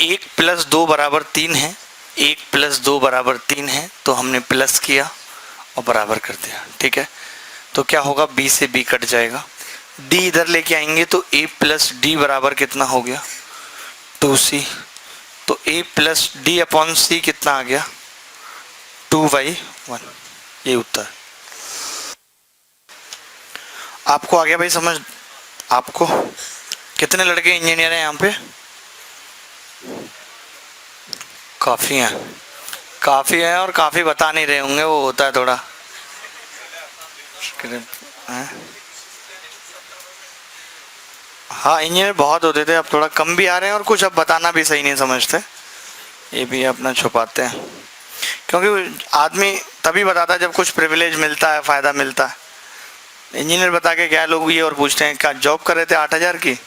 1 प्लस 2 बराबर 3 है, 1 प्लस 2 बराबर 3 है, तो हमने प्लस किया और बराबर कर दिया, ठीक है। तो क्या होगा, b से b कट जाएगा, d इधर लेके आएंगे तो a प्लस डी बराबर कितना हो गया, 2c। तो a प्लस डी अपॉन सी कितना आ गया, 2/1। ये उत्तर आपको आ गया भाई समझ? आपको कितने लड़के इंजीनियर हैं यहाँ पे? काफ़ी हैं, काफ़ी है, और काफ़ी बता नहीं रहे होंगे, वो होता है थोड़ा। हाँ इंजीनियर बहुत होते थे, अब थोड़ा कम भी आ रहे हैं, और कुछ अब बताना भी सही नहीं समझते, ये भी अपना छुपाते हैं। क्योंकि आदमी तभी बताता है जब कुछ प्रिविलेज मिलता है, फ़ायदा मिलता है। इंजीनियर बता के क्या लोग ये और पूछते हैं क्या जॉब कर रहे थे 8,000 की,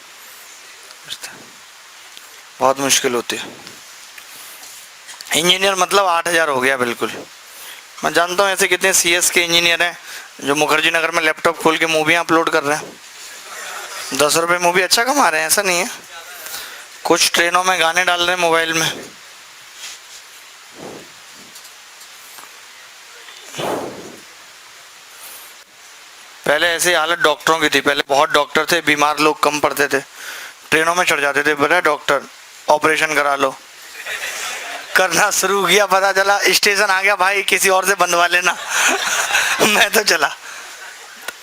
बहुत मुश्किल होती है। इंजीनियर मतलब 8,000 हो गया बिल्कुल। मैं जानता हूँ ऐसे कितने CS के इंजीनियर हैं जो मुखर्जी नगर में लैपटॉप खोल के मूवी अपलोड कर रहे हैं, 10 रुपये मूवी अच्छा कमा रहे हैं, ऐसा नहीं है। कुछ ट्रेनों में गाने डाल रहे हैं मोबाइल में। पहले ऐसी हालत डॉक्टरों की थी, पहले बहुत डॉक्टर थे, बीमार लोग कम पड़ते थे, ट्रेनों में चढ़ जाते थे, बोला डॉक्टर ऑपरेशन करा लो, करना शुरू किया, पता चला स्टेशन आ गया, भाई किसी और से बंधवा लेना मैं तो चला।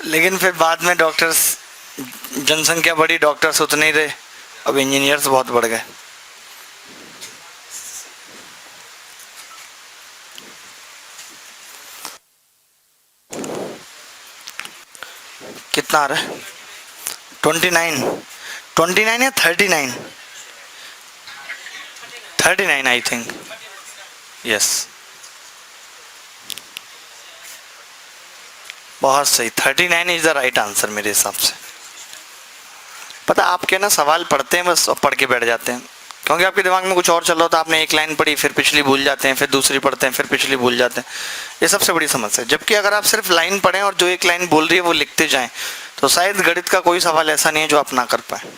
लेकिन फिर बाद में डॉक्टर्स, जनसंख्या बढ़ी, डॉक्टर्स उतने ही रहे, अब इंजीनियर्स बहुत बढ़ गए। कितना आ रहा है? 29 या 39? 39 आई थिंक, यस बहुत सही, 39 इज द राइट आंसर मेरे हिसाब से। पता आपके ना सवाल पढ़ते हैं बस, पढ़ के बैठ जाते हैं, क्योंकि आपके दिमाग में कुछ और चल रहा होता है, आपने एक लाइन पढ़ी फिर पिछली भूल जाते हैं, फिर दूसरी पढ़ते हैं फिर पिछली भूल जाते हैं, ये सबसे बड़ी समस्या है। जबकि अगर आप सिर्फ लाइन पढ़ें और जो एक लाइन बोल रही है वो लिखते जाएं, तो शायद गणित का कोई सवाल ऐसा नहीं है जो आप ना कर पाए।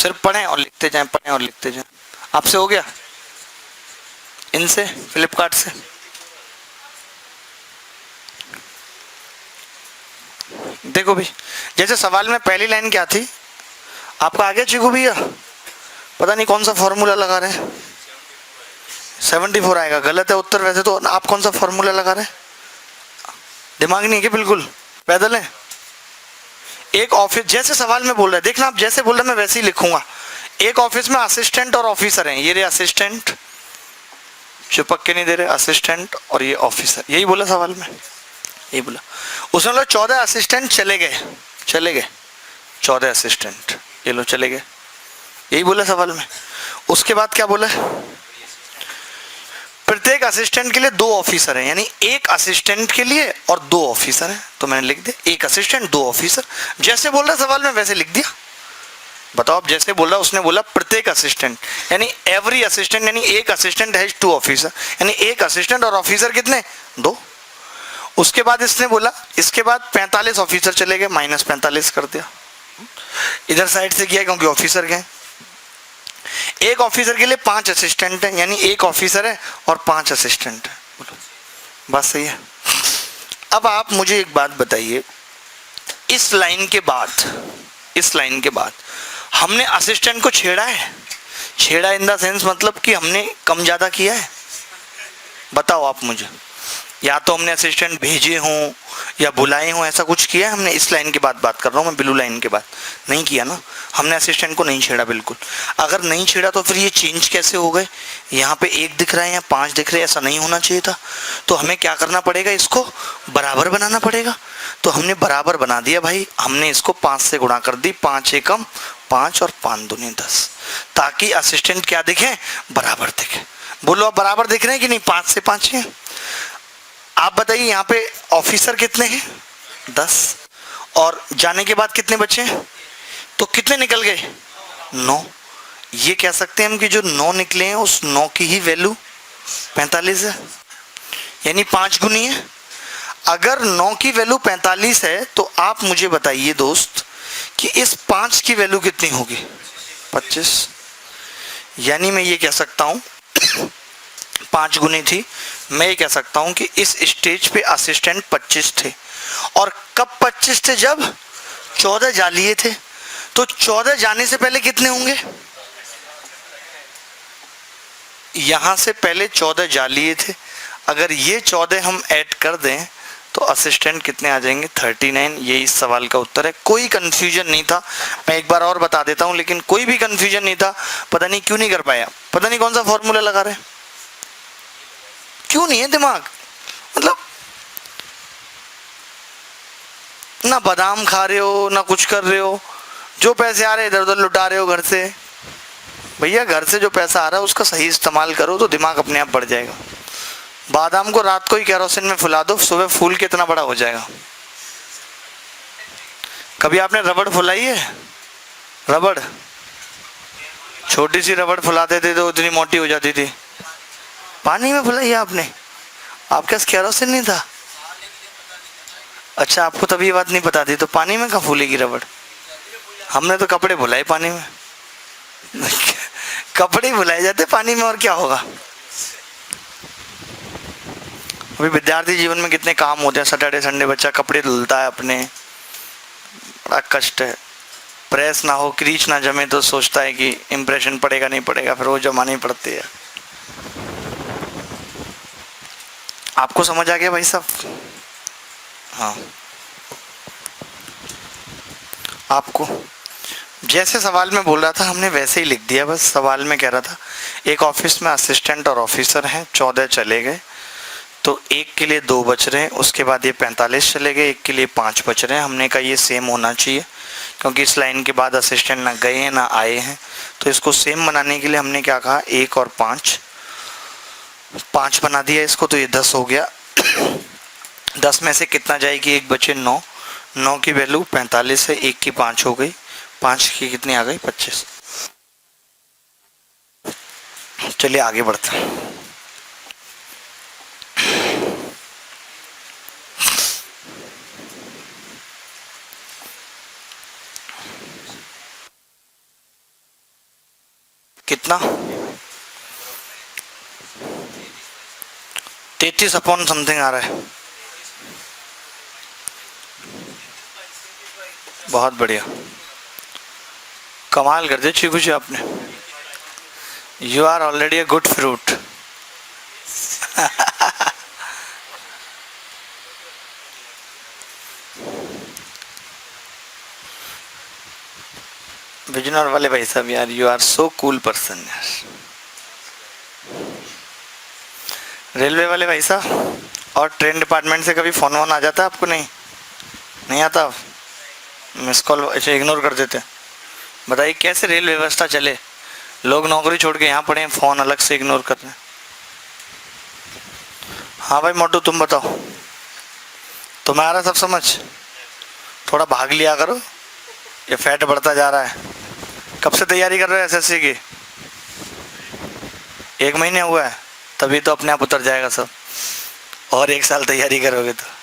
सिर्फ पढ़ें और लिखते जाएं, पढ़ें और लिखते जाएं। आपसे हो गया? इनसे, फ्लिपकार्ट से देखो भी, जैसे सवाल में पहली लाइन क्या थी आपका, आगे चिकू भैया पता नहीं कौन सा फॉर्मूला लगा रहे हैं, 74 आएगा, गलत है उत्तर। वैसे तो आप कौन सा फॉर्मूला लगा रहे हैं, दिमाग नहीं है कि बिल्कुल पैदल है। एक ऑफिस, जैसे सवाल में बोल रहा है, देखना आप जैसे बोल रहे मैं वैसे ही लिखूंगा। एक ऑफिस में असिस्टेंट और ऑफिसर हैं, ये रहे असिस्टेंट, चिपक के नहीं दे रहे, असिस्टेंट और ये ऑफिसर, यही बोला सवाल में, यही बोला। उसने बोला 14 असिस्टेंट चले गए, 14 असिस्टेंट, ये लो चले गए, यही बोला सवाल में। उसके बाद क्या बोला, प्रत्येक असिस्टेंट के लिए 2 ऑफिसर हैं, यानी एक असिस्टेंट के लिए और 2 ऑफिसर हैं। तो मैंने लिख दिया एक असिस्टेंट 2 ऑफिसर, जैसे बोल रहा सवाल में वैसे लिख दिया। बताओ आप जैसे बोल रहा, उसने बोला प्रत्येक असिस्टेंट, यानी एवरी असिस्टेंट, यानी एक असिस्टेंट हैज 2 ऑफिसर, यानी एक असिस्टेंट और ऑफिसर कितने, 2। उसके बाद इसने बोला इसके बाद 45 ऑफिसर चले गए, -45 कर दिया, इधर साइड से किया क्योंकि ऑफिसर गए। एक ऑफिसर के लिए 5 असिस्टेंट है, यानी एक ऑफिसर है और 5 असिस्टेंट है। बोलो बात सही है। अब आप मुझे एक बात बताइए, इस लाइन के बाद हमने असिस्टेंट को छेड़ा है, छेड़ा इन द सेंस मतलब कि हमने कम ज्यादा किया है, बताओ आप मुझे, या तो हमने असिस्टेंट भेजे हों या बुलाए हों, ऐसा कुछ किया है हमने? इस लाइन के बाद बात कर रहा हूँ मैं, ब्लू लाइन के बाद नहीं किया ना, हमने असिस्टेंट को नहीं छेड़ा बिल्कुल। अगर नहीं छेड़ा तो फिर ये चेंज कैसे हो गए, यहाँ पे 1 दिख रहा है या 5 दिख रहे हैं, ऐसा नहीं होना चाहिए था। तो हमें क्या करना पड़ेगा, इसको बराबर बनाना पड़ेगा। तो हमने बराबर बना दिया भाई, हमने इसको 5 से गुणा कर दी, 5 एकम 5 और 5 दूनी 10, ताकि असिस्टेंट क्या दिखे, बराबर दिखे। बोलो आप बराबर दिख रहे हैं कि नहीं, 5 से 5 है। आप बताइए यहाँ पे ऑफिसर कितने हैं, 10, और जाने के बाद कितने बचे हैं, तो कितने निकल गए, 9। ये कह सकते हैं हम कि जो 9 निकले हैं उस 9 की ही वैल्यू 45 है, यानी 5 गुनी है। अगर 9 की वैल्यू 45 है तो आप मुझे बताइए दोस्त कि इस 5 की वैल्यू कितनी होगी, 25। यानी मैं ये कह सकता हूं 5 गुनी थी, मैं ये कह सकता हूं कि इस स्टेज पे असिस्टेंट 25 थे। और कब 25 थे, जब 14 जा लिए थे। तो 14 जाने से पहले कितने होंगे, यहां से पहले 14 जा लिए थे, अगर ये 14 हम ऐड कर दें तो असिस्टेंट कितने आ जाएंगे, 39। ये इस सवाल का उत्तर है। कोई कंफ्यूजन नहीं था, मैं एक बार और बता देता हूं, लेकिन कोई भी कंफ्यूजन नहीं था। पता नहीं क्यों नहीं कर पाया, पता नहीं कौन सा फॉर्मूला लगा रहे हैं, क्यों नहीं है दिमाग, मतलब ना बादाम खा रहे हो ना कुछ कर रहे हो, जो पैसे आ रहे इधर उधर लुटा रहे हो घर से। भैया घर से जो पैसा आ रहा है उसका सही इस्तेमाल करो तो दिमाग अपने आप बढ़ जाएगा। बादाम को रात को ही केरोसिन में फुला दो, सुबह फूल के इतना बड़ा हो जाएगा। कभी आपने रबड़ फुलाई है, रबड़, छोटी सी रबड़ फुलाते थे तो उतनी मोटी हो जाती थी। पानी में फुलाई है आपने, आपके पास केरोसिन नहीं था, अच्छा आपको तभी ये बात नहीं पता थी, तो पानी में कहाँ फूलेगी रबड़। हमने तो कपड़े भुलाए पानी में कपड़े भुलाए जाते पानी में, और क्या होगा। अभी विद्यार्थी जीवन में कितने काम होते हैं, सैटरडे संडे बच्चा कपड़े धुलता है अपने, बड़ा कष्ट है। प्रेस ना हो, क्रीच ना जमे तो सोचता है कि इम्प्रेशन पड़ेगा नहीं पड़ेगा, फिर वो जमानी पड़ती है। आपको समझ आ गया भाई साहब? हाँ, आपको जैसे सवाल में बोल रहा था हमने वैसे ही लिख दिया। बस सवाल में कह रहा था एक ऑफिस में असिस्टेंट और ऑफिसर हैं, 14 चले गए, तो एक के लिए 2 बच रहे हैं, उसके बाद ये 45 चले गए, एक के लिए 5 बच रहे हैं। हमने कहा ये सेम होना चाहिए, क्योंकि इस लाइन के बाद असिस्टेंट ना गए हैं ना आए हैं, तो इसको सेम बनाने के लिए हमने क्या कहा, 1 और 5 बना दिया इसको, तो ये 10 हो गया। 10 में से कितना जाएगी, 1 बचे 9, 9 की वैल्यू 45 है, 1 की 5 हो गई, 5 की कितनी आ गई, 25। चलिए आगे बढ़ते हैं। कितना, 33 अपॉन समथिंग आ रहा है। बहुत बढ़िया, कमाल कर दिया चीकू जी आपने। You are already a good fruit. Bijnor वाले भाई साहब यार, you are so cool person यार। रेलवे वाले भाई साहब, और ट्रेन डिपार्टमेंट से कभी फोन वोन आ जाता है आपको? नहीं, नहीं आता? मिस कॉल ऐसे इग्नोर कर देते? बताइए कैसे रेल व्यवस्था चले, लोग नौकरी छोड़ के यहाँ पड़े हैं, फ़ोन अलग से इग्नोर कर रहे हैं। हाँ भाई मोटू तुम बताओ, तुम्हें आ रहा सब समझ? थोड़ा भाग लिया करो, ये फैट बढ़ता जा रहा है। कब से तैयारी कर रहे हो एसएससी की? 1 महीने हुआ है, तभी तो अपने आप उतर जाएगा सब। और 1 साल तैयारी करोगे तो।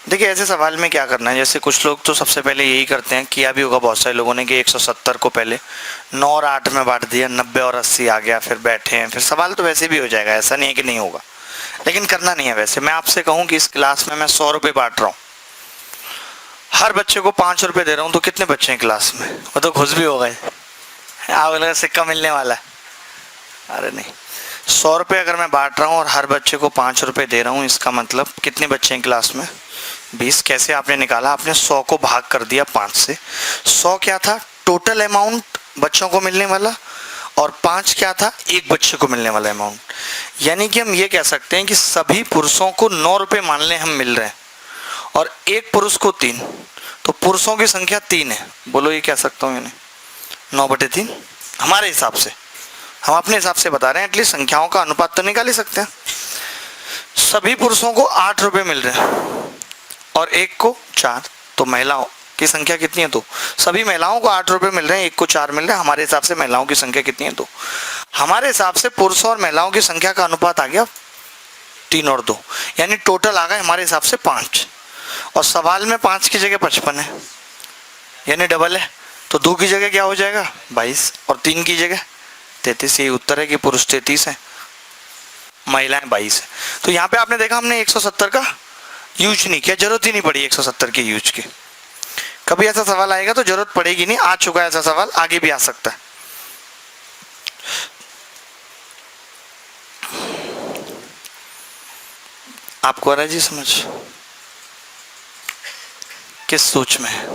देखिए ऐसे सवाल में क्या करना है, जैसे कुछ लोग तो सबसे पहले यही करते हैं, किया भी होगा बहुत सारे लोगों ने, कि 170 को पहले 9 और 8 में बांट दिया, 90 और 80 आ गया, फिर बैठे हैं, फिर सवाल तो वैसे भी हो जाएगा, ऐसा नहीं है कि नहीं होगा, लेकिन करना नहीं है। वैसे मैं आपसे कहूँ कि इस क्लास में मैं 100 रुपये बांट रहा हूँ, हर बच्चे को 5 रुपये दे रहा हूँ, तो कितने बच्चे हैं क्लास में? वो तो खुश भी हो गए, आपको लगा सिक्का मिलने वाला है। अरे नहीं, 100 रुपये अगर मैं बांट रहा हूँ और हर बच्चे को 5 रुपये दे रहा हूँ, इसका मतलब कितने बच्चे हैं क्लास में? 20। कैसे आपने निकाला? आपने 100 को भाग कर दिया 5 से। 100 क्या था? टोटल अमाउंट बच्चों को मिलने वाला, और 5 क्या था? एक बच्चे को मिलने वाला अमाउंट। यानी कि हम ये कह सकते हैं कि सभी पुरुषों को 9 रुपये मान लें हम मिल रहे हैं, और एक पुरुष को 3, तो पुरुषों की संख्या 3 है। बोलो ये कह सकता हूँ यानी 9/3 हमारे हिसाब से, हम अपने हिसाब से बता रहे हैं, एटलीस्ट संख्याओं का अनुपात तो निकाल ही सकते हैं। सभी पुरुषों को 8 रुपये मिल रहे हैं और एक को 4, तो महिलाओं की संख्या कितनी है? 2। सभी महिलाओं को 8 रुपये मिल रहे हैं, एक को 4 मिल रहे हैं, हमारे हिसाब से महिलाओं की संख्या कितनी है? 2। हमारे हिसाब से पुरुषों और महिलाओं की संख्या का अनुपात आ गया 3 और 2, यानी टोटल आ गए हमारे हिसाब से 5, और सवाल में 5 की जगह 55 है, यानी डबल है, तो 2 की जगह क्या हो जाएगा? 22, और 3 की जगह 33। यही उत्तर है कि पुरुष 33 है, महिलाएं 22 है। तो यहाँ पे आपने देखा हमने 170 का यूज नहीं किया, जरूरत ही नहीं पड़ी 170 के यूज की। कभी ऐसा सवाल आएगा तो जरूरत पड़ेगी नहीं, आ चुका है ऐसा सवाल, आगे भी आ सकता है। आपको आ रहा है जी समझ? किस सोच में है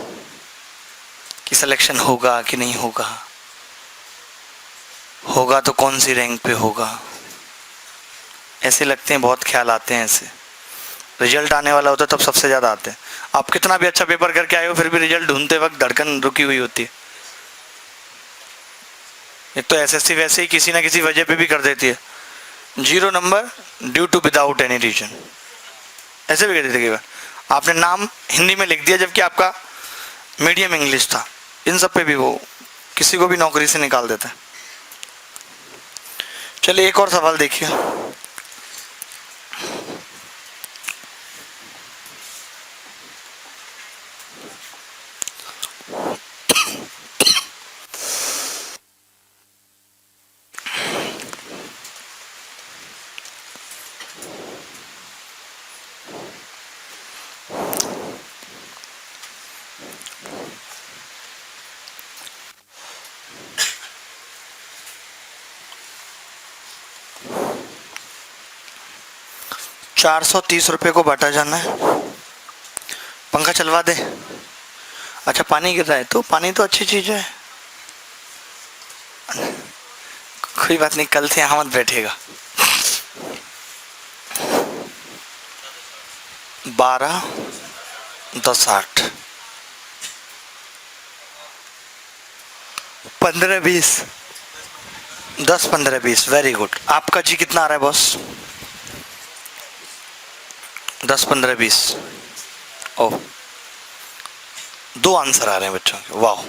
कि सिलेक्शन होगा कि नहीं होगा? होगा तो कौन सी रैंक पे होगा? ऐसे लगते हैं, बहुत ख्याल आते हैं ऐसे। रिजल्ट आने वाला होता है तब सबसे ज़्यादा आते हैं। आप कितना भी अच्छा पेपर करके आए हो, फिर भी रिजल्ट ढूंढते वक्त धड़कन रुकी हुई होती है। एक तो एसएससी वैसे ही किसी ना किसी वजह पे भी कर देती है, 0 number due to without any reason, ऐसे भी कर देती है। आपने नाम हिंदी में लिख दिया जबकि आपका मीडियम इंग्लिश था, इन सब पे भी वो किसी को भी नौकरी से निकाल देता है। चलिए एक और सवाल देखिए। ₹430 को बांटा जाना है। पंखा चलवा दे? अच्छा पानी गिर रहा है, तो पानी तो अच्छी चीज है, कोई बात नहीं, कल से यहाँ मत बैठेगा। 12, 10, 8, 15, 20, 10, 15, 20, वेरी गुड। आपका जी कितना आ रहा है बॉस? 10, 15, 20। ओह, 2 आंसर आ रहे हैं बच्चों के, वाह।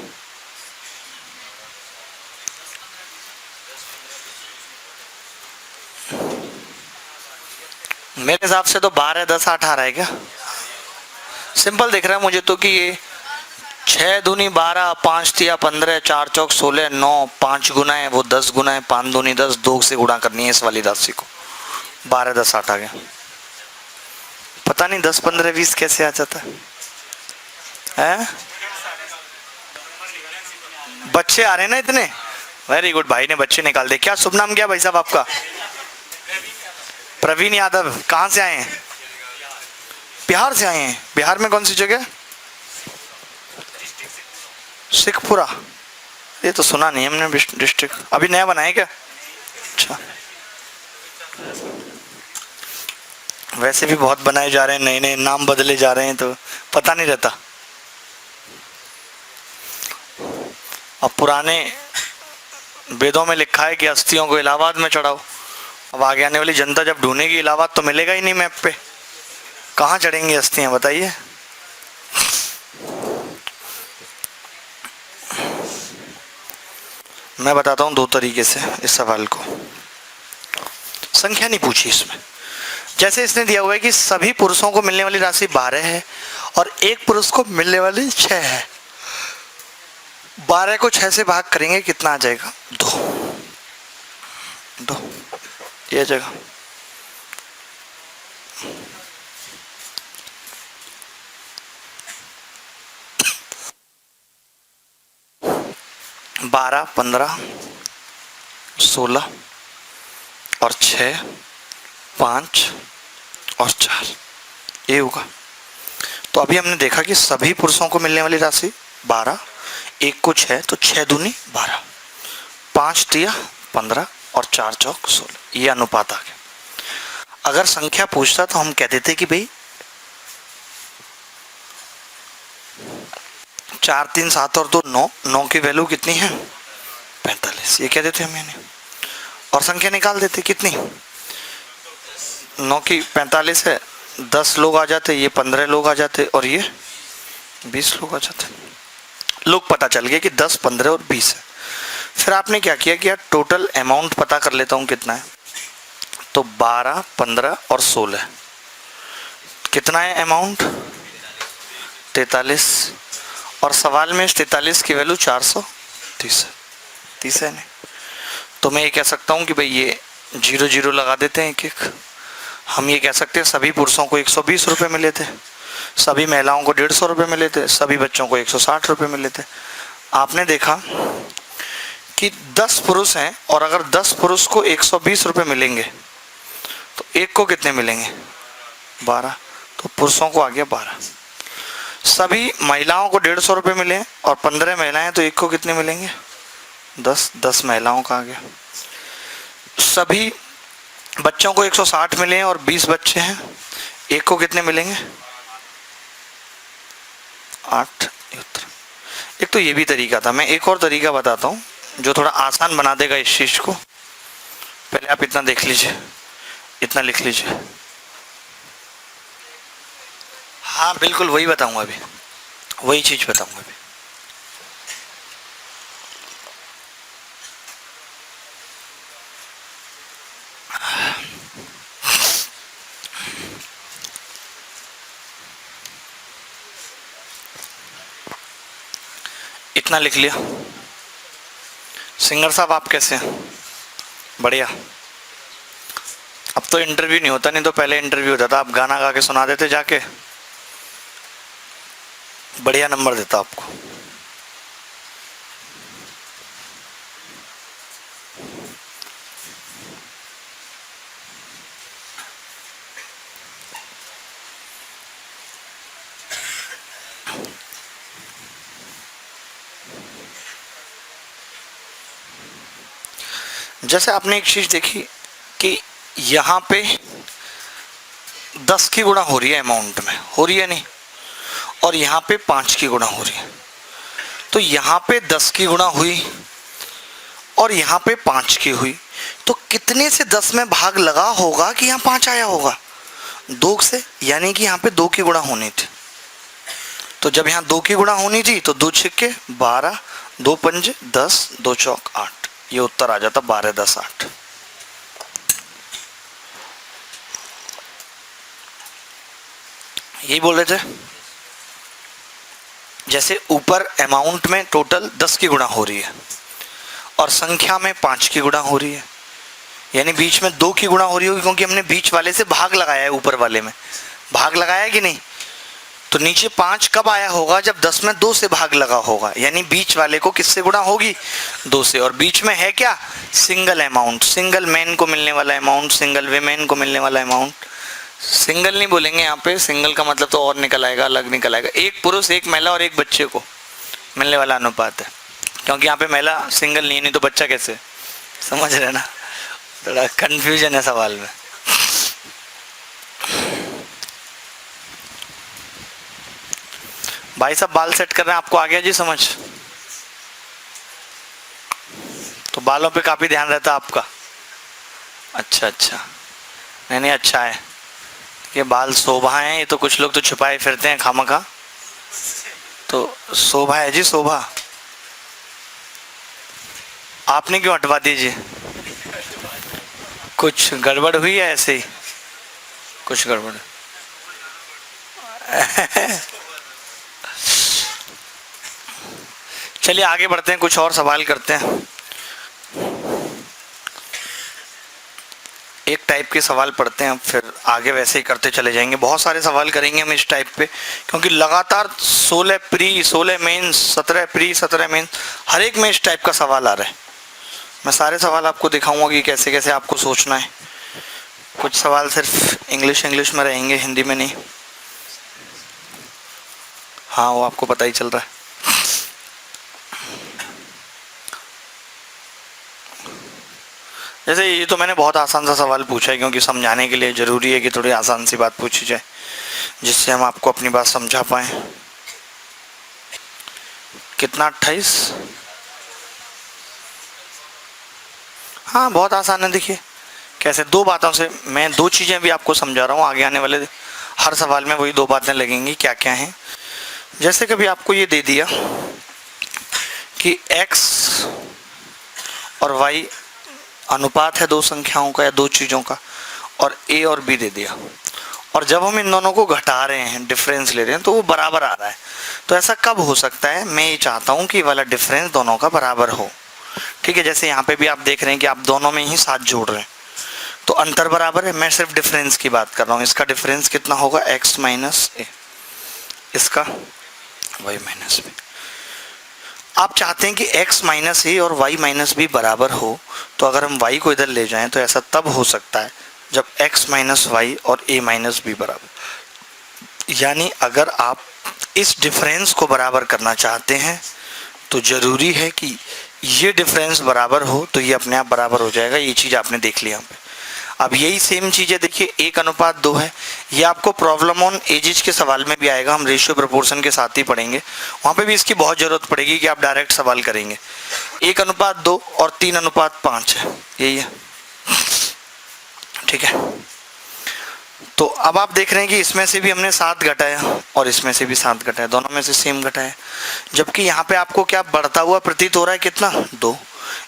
मेरे हिसाब से तो 12, 10, 8 आ रहा है क्या? सिंपल दिख रहा है मुझे तो कि ये 6 दूनी 12, 5 तिया 15, 4 चौक 16, 9, 5 गुना है वो 10 गुना है, 5 दूनी 10, 2 से गुणा करनी है इस वाली राशि को। 12 10 8 आ गया। पता नहीं 10 15 20 कैसे आ जाता है? बच्चे आ रहे हैं ना इतने। वेरी गुड, भाई ने बच्चे निकाल दे। क्या शुभ नाम क्या भाई साहब आपका? प्रवीण यादव। कहाँ से आए हैं? बिहार से आए हैं। बिहार में कौन सी जगह? शेखपुरा। ये तो सुना नहीं हमने डिस्ट्रिक्ट, अभी नया बना है क्या? अच्छा, वैसे भी बहुत बनाए जा रहे हैं, नए नए नाम बदले जा रहे हैं तो पता नहीं रहता। अब पुराने वेदों में लिखा है कि अस्थियों को इलाहाबाद में चढ़ाओ। अब आगे आने वाली जनता जब ढूंढेगी इलाहाबाद तो मिलेगा ही नहीं मैप पे, कहाँ चढ़ेंगी अस्थियां बताइए। मैं बताता हूँ 2 तरीके से इस सवाल को। संख्या नहीं पूछी इसमें। जैसे इसने दिया हुआ है कि सभी पुरुषों को मिलने वाली राशि 12 है और एक पुरुष को मिलने वाली 6 है। 12 को 6 से भाग करेंगे कितना आ जाएगा? 2 ये आ जाएगा। बारह 15 16 और 6 5 और 4 ये होगा। तो अभी हमने देखा कि सभी पुरुषों को मिलने वाली राशि 12, एक को 6 तो 6 दूनी 12, 5 तिया 15 और 4 चौक 16, ये अनुपात आ गया। अगर संख्या पूछता तो हम कह देते कि भाई 4 3 7 और 2 9, 9 की वैल्यू कितनी है? 45, ये कह देते हम यानी, और संख्या निकाल देते कितनी? 9 की 45 है, 10 लोग आ जाते, ये 15 लोग आ जाते और ये 20 लोग आ जाते। लोग पता चल गया कि 10 15 और 20 है। फिर आपने क्या किया कि यार टोटल अमाउंट पता कर लेता हूँ कितना है। तो 12 15 और 16 कितना है अमाउंट? 43। और सवाल में 43 की वैल्यू 430 है, 30 है नहीं। तो मैं ये कह सकता हूँ कि भाई ये 0 0 लगा देते हैं एक एक। हम ये कह सकते हैं सभी पुरुषों को 120 रुपये मिले थे, सभी महिलाओं को 150 रुपये मिले थे, सभी बच्चों को 160 रुपये मिले थे। आपने देखा कि 10 पुरुष हैं और अगर 10 पुरुष को 120 रुपये मिलेंगे तो एक को कितने मिलेंगे? 12। तो पुरुषों को आ गया 12। सभी महिलाओं को 150 रुपये मिले और 15 महिलाएं तो एक को कितने मिलेंगे? 10। 10 महिलाओं का आ गया। सभी बच्चों को 160 मिले हैं और 20 बच्चे हैं, एक को कितने मिलेंगे? 8। एक तो ये भी तरीका था। मैं एक और तरीका बताता हूँ जो थोड़ा आसान बना देगा इस चीज को। पहले आप इतना देख लीजिए, इतना लिख लीजिए। हाँ बिल्कुल वही बताऊंगा अभी, वही चीज बताऊंगा अभी। इतना लिख लिया। सिंगर साहब आप कैसे हैं? बढ़िया। अब तो इंटरव्यू नहीं होता, नहीं तो पहले इंटरव्यू होता था, आप गाना गा के सुना देते जाके, बढ़िया नंबर देता आपको। जैसे आपने एक चीज देखी कि यहाँ पे 10 की गुणा हो रही है अमाउंट में, हो रही है नहीं, और यहाँ पे 5 की गुणा हो रही है। तो यहाँ पे 10 की गुणा हुई और यहाँ पे 5 की हुई, तो कितने से 10 में भाग लगा होगा कि यहाँ 5 आया होगा? 2 से, यानी कि यहाँ पे 2 की गुणा होनी थी। तो जब यहाँ 2 की गुणा होनी थी तो 2 छिक्के 12, 2 पंजे 10, 2 चौक 8, ये उत्तर आ जाता 12 10 8। यही बोल रहे थे, जैसे ऊपर अमाउंट में टोटल 10 की गुणा हो रही है और संख्या में 5 की गुणा हो रही है, यानी बीच में 2 की गुणा हो रही होगी, क्योंकि हमने बीच वाले से भाग लगाया है, ऊपर वाले में भाग लगाया है कि नहीं। तो नीचे 5 कब आया होगा, जब 10 में 2 से भाग लगा होगा, यानी बीच वाले को किससे गुणा होगी, 2 से। और बीच में है क्या, सिंगल अमाउंट, सिंगल मैन को मिलने वाला अमाउंट, सिंगल वीमेन को मिलने वाला अमाउंट। सिंगल नहीं बोलेंगे यहाँ पे, सिंगल का मतलब तो और निकल आएगा, अलग निकल आएगा। एक पुरुष, एक महिला और एक बच्चे को मिलने वाला अनुपात है, क्योंकि यहाँ पे महिला सिंगल नहीं है, नहीं तो बच्चा कैसे, समझ रहे ना, थोड़ा कंफ्यूजन है सवाल में। भाई साहब बाल सेट कर रहे हैं, आपको आ गया जी समझ? तो बालों पे काफी ध्यान रहता है आपका। अच्छा अच्छा, नहीं नहीं अच्छा है, ये बाल शोभा है, ये तो कुछ लोग तो छुपाए फिरते हैं खामखा, तो शोभा है जी, शोभा। आपने क्यों हटवा दीजिए? कुछ गड़बड़ हुई है, ऐसे ही कुछ गड़बड़? चलिए आगे बढ़ते हैं, कुछ और सवाल करते हैं। एक टाइप के सवाल पढ़ते हैं, फिर आगे वैसे ही करते चले जाएंगे। बहुत सारे सवाल करेंगे हम इस टाइप पे, क्योंकि लगातार 16 प्री, 16 मेंस, 17 प्री, 17 मेंस, हर एक में इस टाइप का सवाल आ रहा है। मैं सारे सवाल आपको दिखाऊंगा कि कैसे कैसे आपको सोचना है। कुछ सवाल सिर्फ इंग्लिश में रहेंगे, हिंदी में नहीं। हाँ वो आपको पता ही चल रहा है। जैसे ये तो मैंने बहुत आसान सा सवाल पूछा है, क्योंकि समझाने के लिए ज़रूरी है कि थोड़ी आसान सी बात पूछी जाए, जिससे हम आपको अपनी बात समझा पाए। कितना 28? हाँ बहुत आसान है। देखिए कैसे, दो बातों से मैं दो चीज़ें भी आपको समझा रहा हूँ, आगे आने वाले हर सवाल में वही दो बातें लगेंगी, क्या क्या हैं। जैसे कभी आपको ये दे दिया कि x और y अनुपात है दो संख्याओं का या दो चीज़ों का, और a और b दे दिया, और जब हम इन दोनों को घटा रहे हैं, डिफरेंस ले रहे हैं, तो वो बराबर आ रहा है। तो ऐसा कब हो सकता है? मैं ये चाहता हूँ कि ये वाला डिफरेंस दोनों का बराबर हो। ठीक है, जैसे यहाँ पे भी आप देख रहे हैं कि आप दोनों में ही 7 जोड़ रहे हैं, तो अंतर बराबर है। मैं सिर्फ डिफरेंस की बात कर रहा हूँ। इसका डिफरेंस कितना होगा? x माइनस ए, इसका y माइनस बी। आप चाहते हैं कि x माइनस ए और y माइनस बी बराबर हो, तो अगर हम y को इधर ले जाएं तो ऐसा तब हो सकता है जब x माइनस वाई और a माइनस बी बराबर। यानी अगर आप इस डिफरेंस को बराबर करना चाहते हैं तो ज़रूरी है कि ये डिफरेंस बराबर हो, तो ये अपने आप बराबर हो जाएगा। ये चीज़ आपने देख लिया यहाँ पे। अब यही सेम चीज़ है, देखिए 1:2 है। ये आपको प्रॉब्लम ऑन एजेस के सवाल में भी आएगा, हम रेशियो प्रोपोर्शन के साथ ही पढ़ेंगे, वहाँ पे भी इसकी बहुत ज़रूरत पड़ेगी कि आप डायरेक्ट सवाल करेंगे। 1:2 और 3:5 है, यही है। ठीक है, तो अब आप देख रहे हैं कि इसमें से भी हमने 7 घटाया और इसमें से भी 7 घटाया, दोनों में से सेम घटाया, जबकि यहाँ पे आपको क्या बढ़ता हुआ प्रतीत हो रहा है? कितना? 2।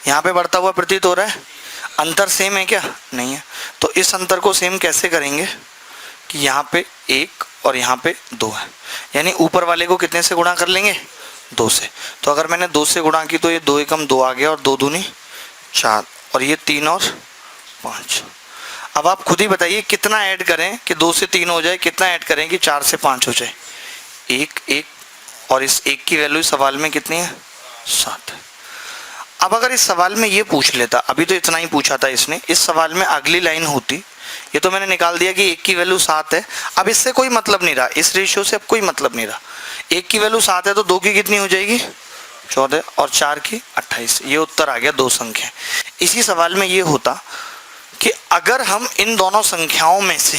यहाँ पे बढ़ता हुआ प्रतीत हो रहा है। अंतर सेम है क्या? नहीं है। तो इस अंतर को सेम कैसे करेंगे कि यहाँ पे 1 और यहाँ पे 2 है, यानी ऊपर वाले को कितने से गुणा कर लेंगे? 2 से। तो अगर मैंने 2 से गुणा की तो ये 2 एकम 2 आ गया, और 2 दूनी 4, और ये 3 और 5। अब आप खुद ही बताइए कितना ऐड करें कि 2 से 3 हो जाए, कितना ऐड करें कि 4 से 5 हो जाए? 1, और इस 1 की वैल्यू सवाल में कितनी है? 7। अब अगर इस सवाल में ये पूछ लेता, अभी तो इतना ही पूछा था इसने, इस सवाल में अगली लाइन होती, ये तो मैंने निकाल दिया कि 1 की वैल्यू 7 है। अब इससे कोई मतलब नहीं रहा, इस रेशियो से अब कोई मतलब नहीं रहा। 1 की वैल्यू 7 है तो 2 की कितनी हो जाएगी? 14, और 4 की 28। ये उत्तर आ गया, 2 संख्या। इसी सवाल में ये होता कि अगर हम इन दोनों संख्याओं में से,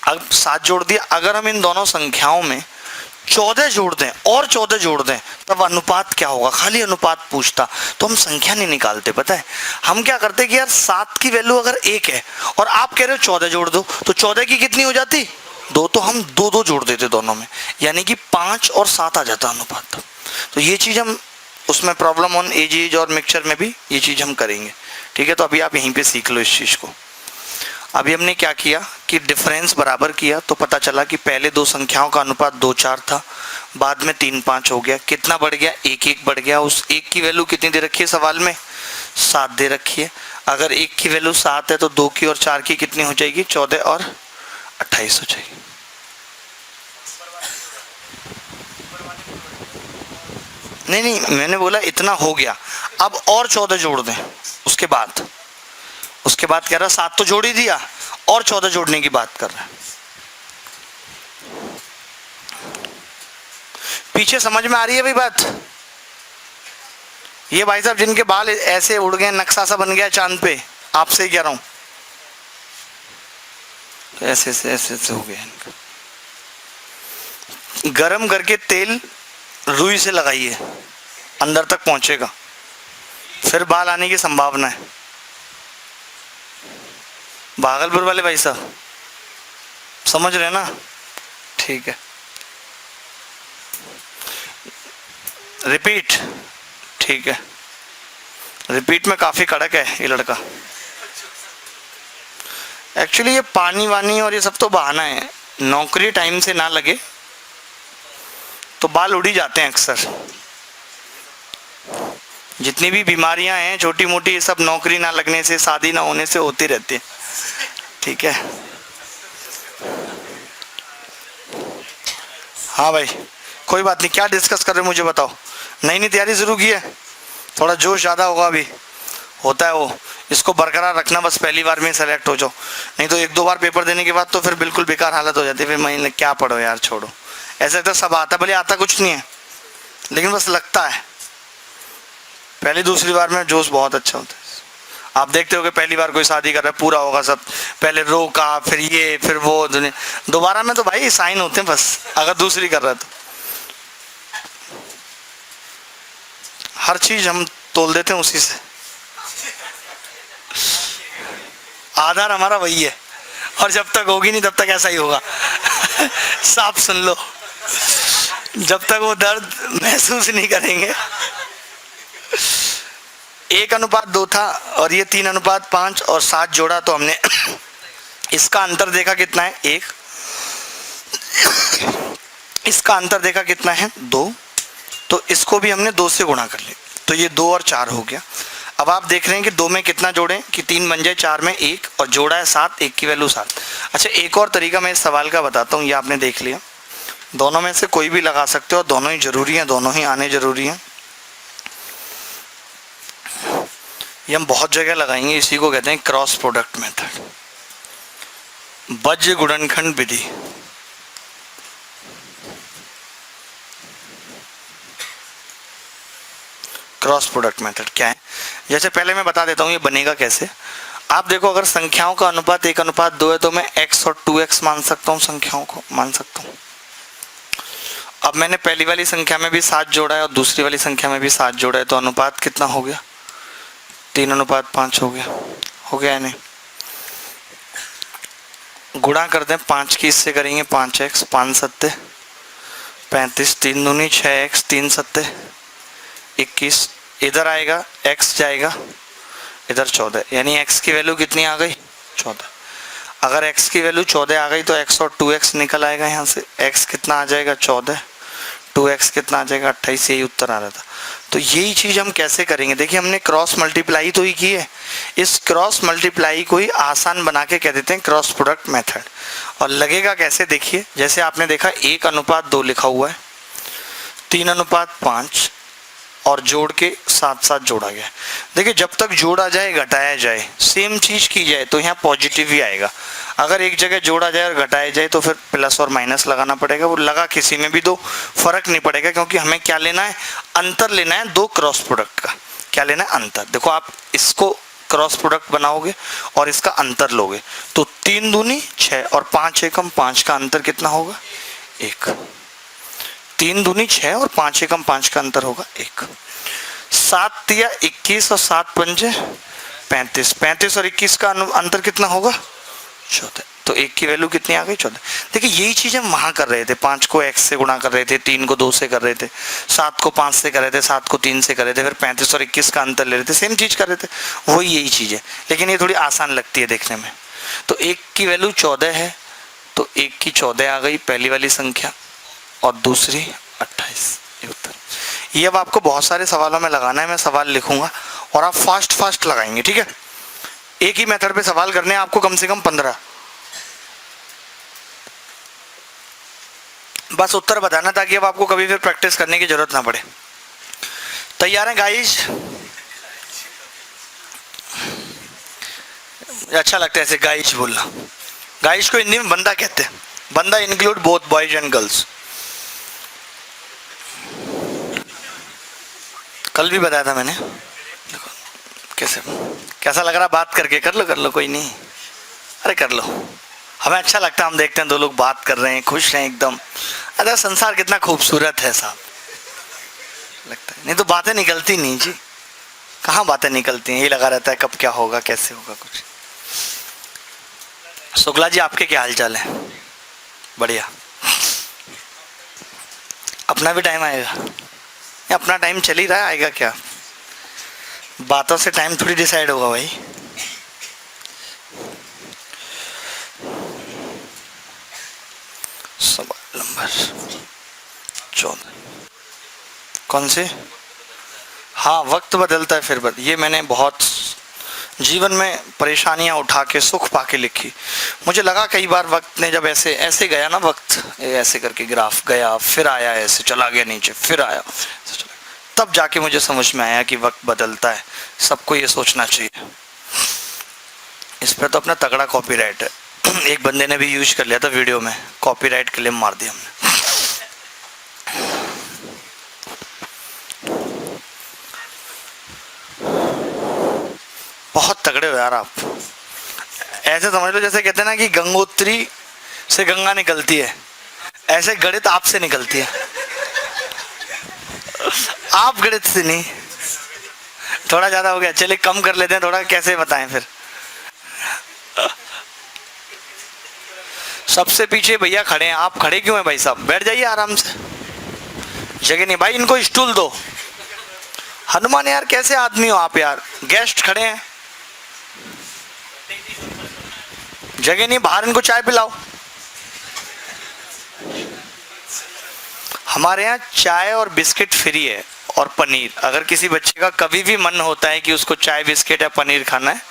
अब 7 जोड़ दिया, अगर हम इन दोनों संख्याओं में 14 जोड़ दें और 14 जोड़ दें, तब अनुपात क्या होगा? खाली अनुपात पूछता तो हम संख्या नहीं निकालते। पता है हम क्या करते कि यार 7 की वैल्यू अगर 1 है और आप कह रहे हो 14 जोड़ दो, तो 14 की कितनी हो जाती? 2। तो हम 2 जोड़ देते दोनों में, यानी कि 5 और 7 आ जाता अनुपात। तो ये चीज़ हम उसमें प्रॉब्लम ऑन एज और मिक्सचर में भी ये चीज़ हम करेंगे। ठीक है, तो अभी आप यहीं पे सीख लो इस चीज़ को। अभी हमने क्या किया कि डिफरेंस बराबर किया तो पता चला कि पहले दो संख्याओं का अनुपात 2-4 था, बाद में 3-5 हो गया। कितना बढ़ गया? 1-1 बढ़ गया। उस 1 की वैल्यू कितनी दे रखी है सवाल में? 7 दे रखी है। अगर 1 की वैल्यू 7 है तो 2 की और 4 की कितनी हो जाएगी? 14 और 28 हो जाएगी। नहीं नहीं, मैंने बोला इतना हो गया, अब और 14 जोड़ दें। उसके बाद कह रहा 7 तो जोड़ ही दिया, और 14 जोड़ने की बात कर रहा है। पीछे समझ में आ रही है भाई बात? ये भाई साहब जिनके बाल ऐसे उड़ गए, नक्शा सा बन गया चांद पे, आपसे कह रहा हूं, ऐसे हो गया इनका। गरम करके तेल रुई से लगाइए, अंदर तक पहुंचेगा, फिर बाल आने की संभावना है। भागलपुर वाले भाई साहब समझ रहे हैं ना? ठीक है, रिपीट। ठीक है, रिपीट में काफी कड़क है ये लड़का। एक्चुअली ये पानी वानी और ये सब तो बहाना है, नौकरी टाइम से ना लगे तो बाल उड़ ही जाते हैं अक्सर। जितनी भी बीमारियां हैं छोटी मोटी, ये सब नौकरी ना लगने से, शादी ना होने से होती रहती है। ठीक है, हाँ भाई कोई बात नहीं। क्या डिस्कस कर रहे हो मुझे बताओ। नई नई तैयारी शुरू की है, थोड़ा जोश ज़्यादा होगा, अभी होता है वो, इसको बरकरार रखना, बस पहली बार में सेलेक्ट हो जाओ, नहीं तो 1-2 बार पेपर देने के बाद तो फिर बिल्कुल बेकार हालत हो जाती है। फिर मैं क्या पढ़ो यार, छोड़ो। ऐसा तो सब आता, भले आता कुछ नहीं है, लेकिन बस लगता है। पहली दूसरी बार में जोश बहुत अच्छा होता है। आप देखते हो कि पहली बार कोई शादी कर रहा है, पूरा होगा सब, पहले रोका, फिर ये, फिर वो, दोबारा में तो भाई साइन होते हैं बस, अगर दूसरी कर रहा है तो। हर चीज हम तोल देते हैं उसी से, आधार हमारा वही है, और जब तक होगी नहीं तब तक ऐसा ही होगा। साफ सुन लो, जब तक वो दर्द महसूस नहीं करेंगे। 1:2 था और ये 3:5 और 7 जोड़ा तो हमने इसका अंतर देखा कितना है? 1। इसका अंतर देखा कितना है? 2। तो इसको भी हमने 2 से गुणा कर लिया, तो ये 2 और 4 हो गया। अब आप देख रहे हैं कि 2 में कितना जोड़ें कि 3 बन जाए, 4 में 1 और जोड़ा है 7, 1 की वैल्यू 7। अच्छा, एक और तरीका मैं इस सवाल का बताता हूँ, ये आपने देख लिया। दोनों में से कोई भी लगा सकते हो, दोनों ही जरूरी हैं, दोनों ही आने जरूरी हैं। ये हम बहुत जगह लगाएंगे, इसी को कहते हैं क्रॉस प्रोडक्ट मेथड, बज्र गुणनखंड विधि। क्रॉस प्रोडक्ट मेथड क्या है? जैसे पहले मैं बता देता हूँ ये बनेगा कैसे। आप देखो, अगर संख्याओं का अनुपात 1:2 है तो मैं x और 2x मान सकता हूँ, संख्याओं को मान सकता हूँ। अब मैंने पहली वाली संख्या में भी 7 जोड़ा है और दूसरी वाली संख्या में भी 7 जोड़ा है, तो अनुपात कितना हो गया? 3:5 हो गया नहीं? गुणा कर दें 5 की इससे, करेंगे 5x, 5 सत्ते 35, 3 दूनी 6x, 3 सत्ते 21, इधर आएगा x जाएगा इधर 14, यानी x की वैल्यू कितनी आ गई? 14। अगर x की वैल्यू 14 आ गई तो x और 2x निकल आएगा यहाँ से। x कितना आ जाएगा? 14, 2x कितना आ जाएगा? 28। यही उत्तर आ रहा था। तो यही चीज हम कैसे करेंगे? देखिए, हमने क्रॉस मल्टीप्लाई तो ही की है, इस क्रॉस मल्टीप्लाई को ही आसान बना के कह देते हैं क्रॉस प्रोडक्ट मेथड। और लगेगा कैसे? देखिए, जैसे आपने देखा 1:2 लिखा हुआ है, 3:5 और जोड़ के 7 जोड़ा गया। देखिए, जब तक जोड़ा जाए घटाया जाए, सेम चीज की जाए तो यहाँ पॉजिटिव ही आएगा। अगर एक जगह जोड़ा जाए और घटाया जाए तो फिर प्लस और माइनस लगाना पड़ेगा। वो लगा किसी में भी दो, फर्क नहीं पड़ेगा, क्योंकि हमें क्या लेना है? अंतर लेना है दो क्रॉस प्रोडक्ट का। क्या लेना है? अंतर। देखो, आप इसको क्रॉस प्रोडक्ट बनाओगे और इसका अंतर लोगे तो 3 दूनी 6 और 5 एकम 5 का अंतर कितना होगा? 1। 3 दूनी 6 और 5 एकम 5 का अंतर होगा 1। 7 तिया 21 और 7 पंजे 35, 35 और 21 का अंतर कितना होगा? 14। तो 1 की वैल्यू कितनी आ गई 14। देखिए यही चीज़ हम वहाँ कर रहे थे, 5 को x से गुणा कर रहे थे, 3 को 2 से कर रहे थे, 7 को 5 से कर रहे थे, 7 को 3 से कर रहे थे, फिर 35 और 21 का अंतर ले रहे थे, सेम चीज़ कर रहे थे, वही यही चीज़ है, लेकिन ये थोड़ी आसान लगती है देखने में। तो 1 की वैल्यू 14 है, तो 1 की 14 आ गई पहली वाली संख्या, और दूसरी 28, ये उत्तर। ये अब आपको बहुत सारे सवालों में लगाना है, मैं सवाल लिखूंगा और आप फास्ट लगाएंगे, ठीक है। एक ही मेथड पे सवाल करने हैं आपको, कम से कम 15। बस उत्तर बताना ताकि अब आपको कभी फिर प्रैक्टिस करने की जरूरत ना पड़े। तैयार हैं गाइस? अच्छा लगता है ऐसे गाइस बोलना। गाइस को हिंदी में बंदा कहते हैं। बंदा include both boys and girls. कल भी बताया था मैंने। देखो कैसा लग रहा बात करके। कर लो कोई नहीं, अरे कर लो, हमें अच्छा लगता है। हम देखते हैं दो लोग बात कर रहे हैं, खुश हैं एकदम। अरे संसार कितना खूबसूरत है साहब, लगता है। नहीं तो बातें निकलती नहीं जी, कहाँ बातें निकलती हैं, ये लगा रहता है कब क्या होगा, कैसे होगा कुछ। शुक्ला जी आपके क्या हाल चाल है? बढ़िया। अपना भी टाइम आएगा, अपना टाइम चल ही रहा है, आएगा क्या? बातों से टाइम थोड़ी डिसाइड होगा भाई। सवाल नंबर 14 कौन से? हाँ, वक्त बदलता है फिर ये मैंने बहुत जीवन में परेशानियां उठा के सुख पाके लिखी। मुझे लगा कई बार वक्त ने जब ऐसे गया ना, वक्त ऐसे करके ग्राफ गया, फिर आया, ऐसे चला गया नीचे, फिर आया, तब जाके मुझे समझ में आया कि वक्त बदलता है। सबको ये सोचना चाहिए। इस पर तो अपना तगड़ा कॉपीराइट है। एक बंदे ने भी यूज कर लिया था वीडियो में, कॉपीराइट क्लेम मार दिया हमने। बहुत तगड़े हो यार आप। ऐसे समझ लो जैसे कहते हैं ना कि गंगोत्री से गंगा निकलती है, ऐसे गणित आपसे निकलती है। आप गणित से नहीं, थोड़ा ज्यादा हो गया, चलिए कम कर लेते हैं थोड़ा। कैसे बताएं फिर? सबसे पीछे भैया खड़े हैं, आप खड़े क्यों हैं भाई साहब? बैठ जाइए आराम से, जगह नहीं भाई, इनको स्टूल दो। हनुमान यार कैसे आदमी हो आप यार, गेस्ट खड़े हैं, जगह नहीं, बाहर इनको चाय पिलाओ। हमारे यहाँ चाय और बिस्किट फ्री है, और पनीर। अगर किसी बच्चे का कभी भी मन होता है कि उसको चाय बिस्किट या पनीर खाना है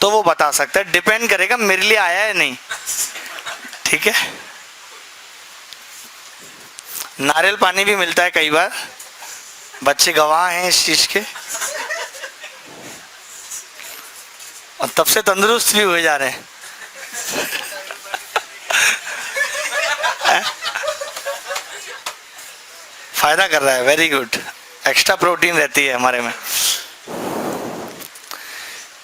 तो वो बता सकता है। डिपेंड करेगा मेरे लिए आया है नहीं, ठीक है। नारियल पानी भी मिलता है कई बार, बच्चे गवाह हैं इस चीज के, और तब से तंदुरुस्त भी हो जा रहे हैं। फायदा कर रहा है, वेरी गुड। एक्स्ट्रा प्रोटीन रहती है हमारे में।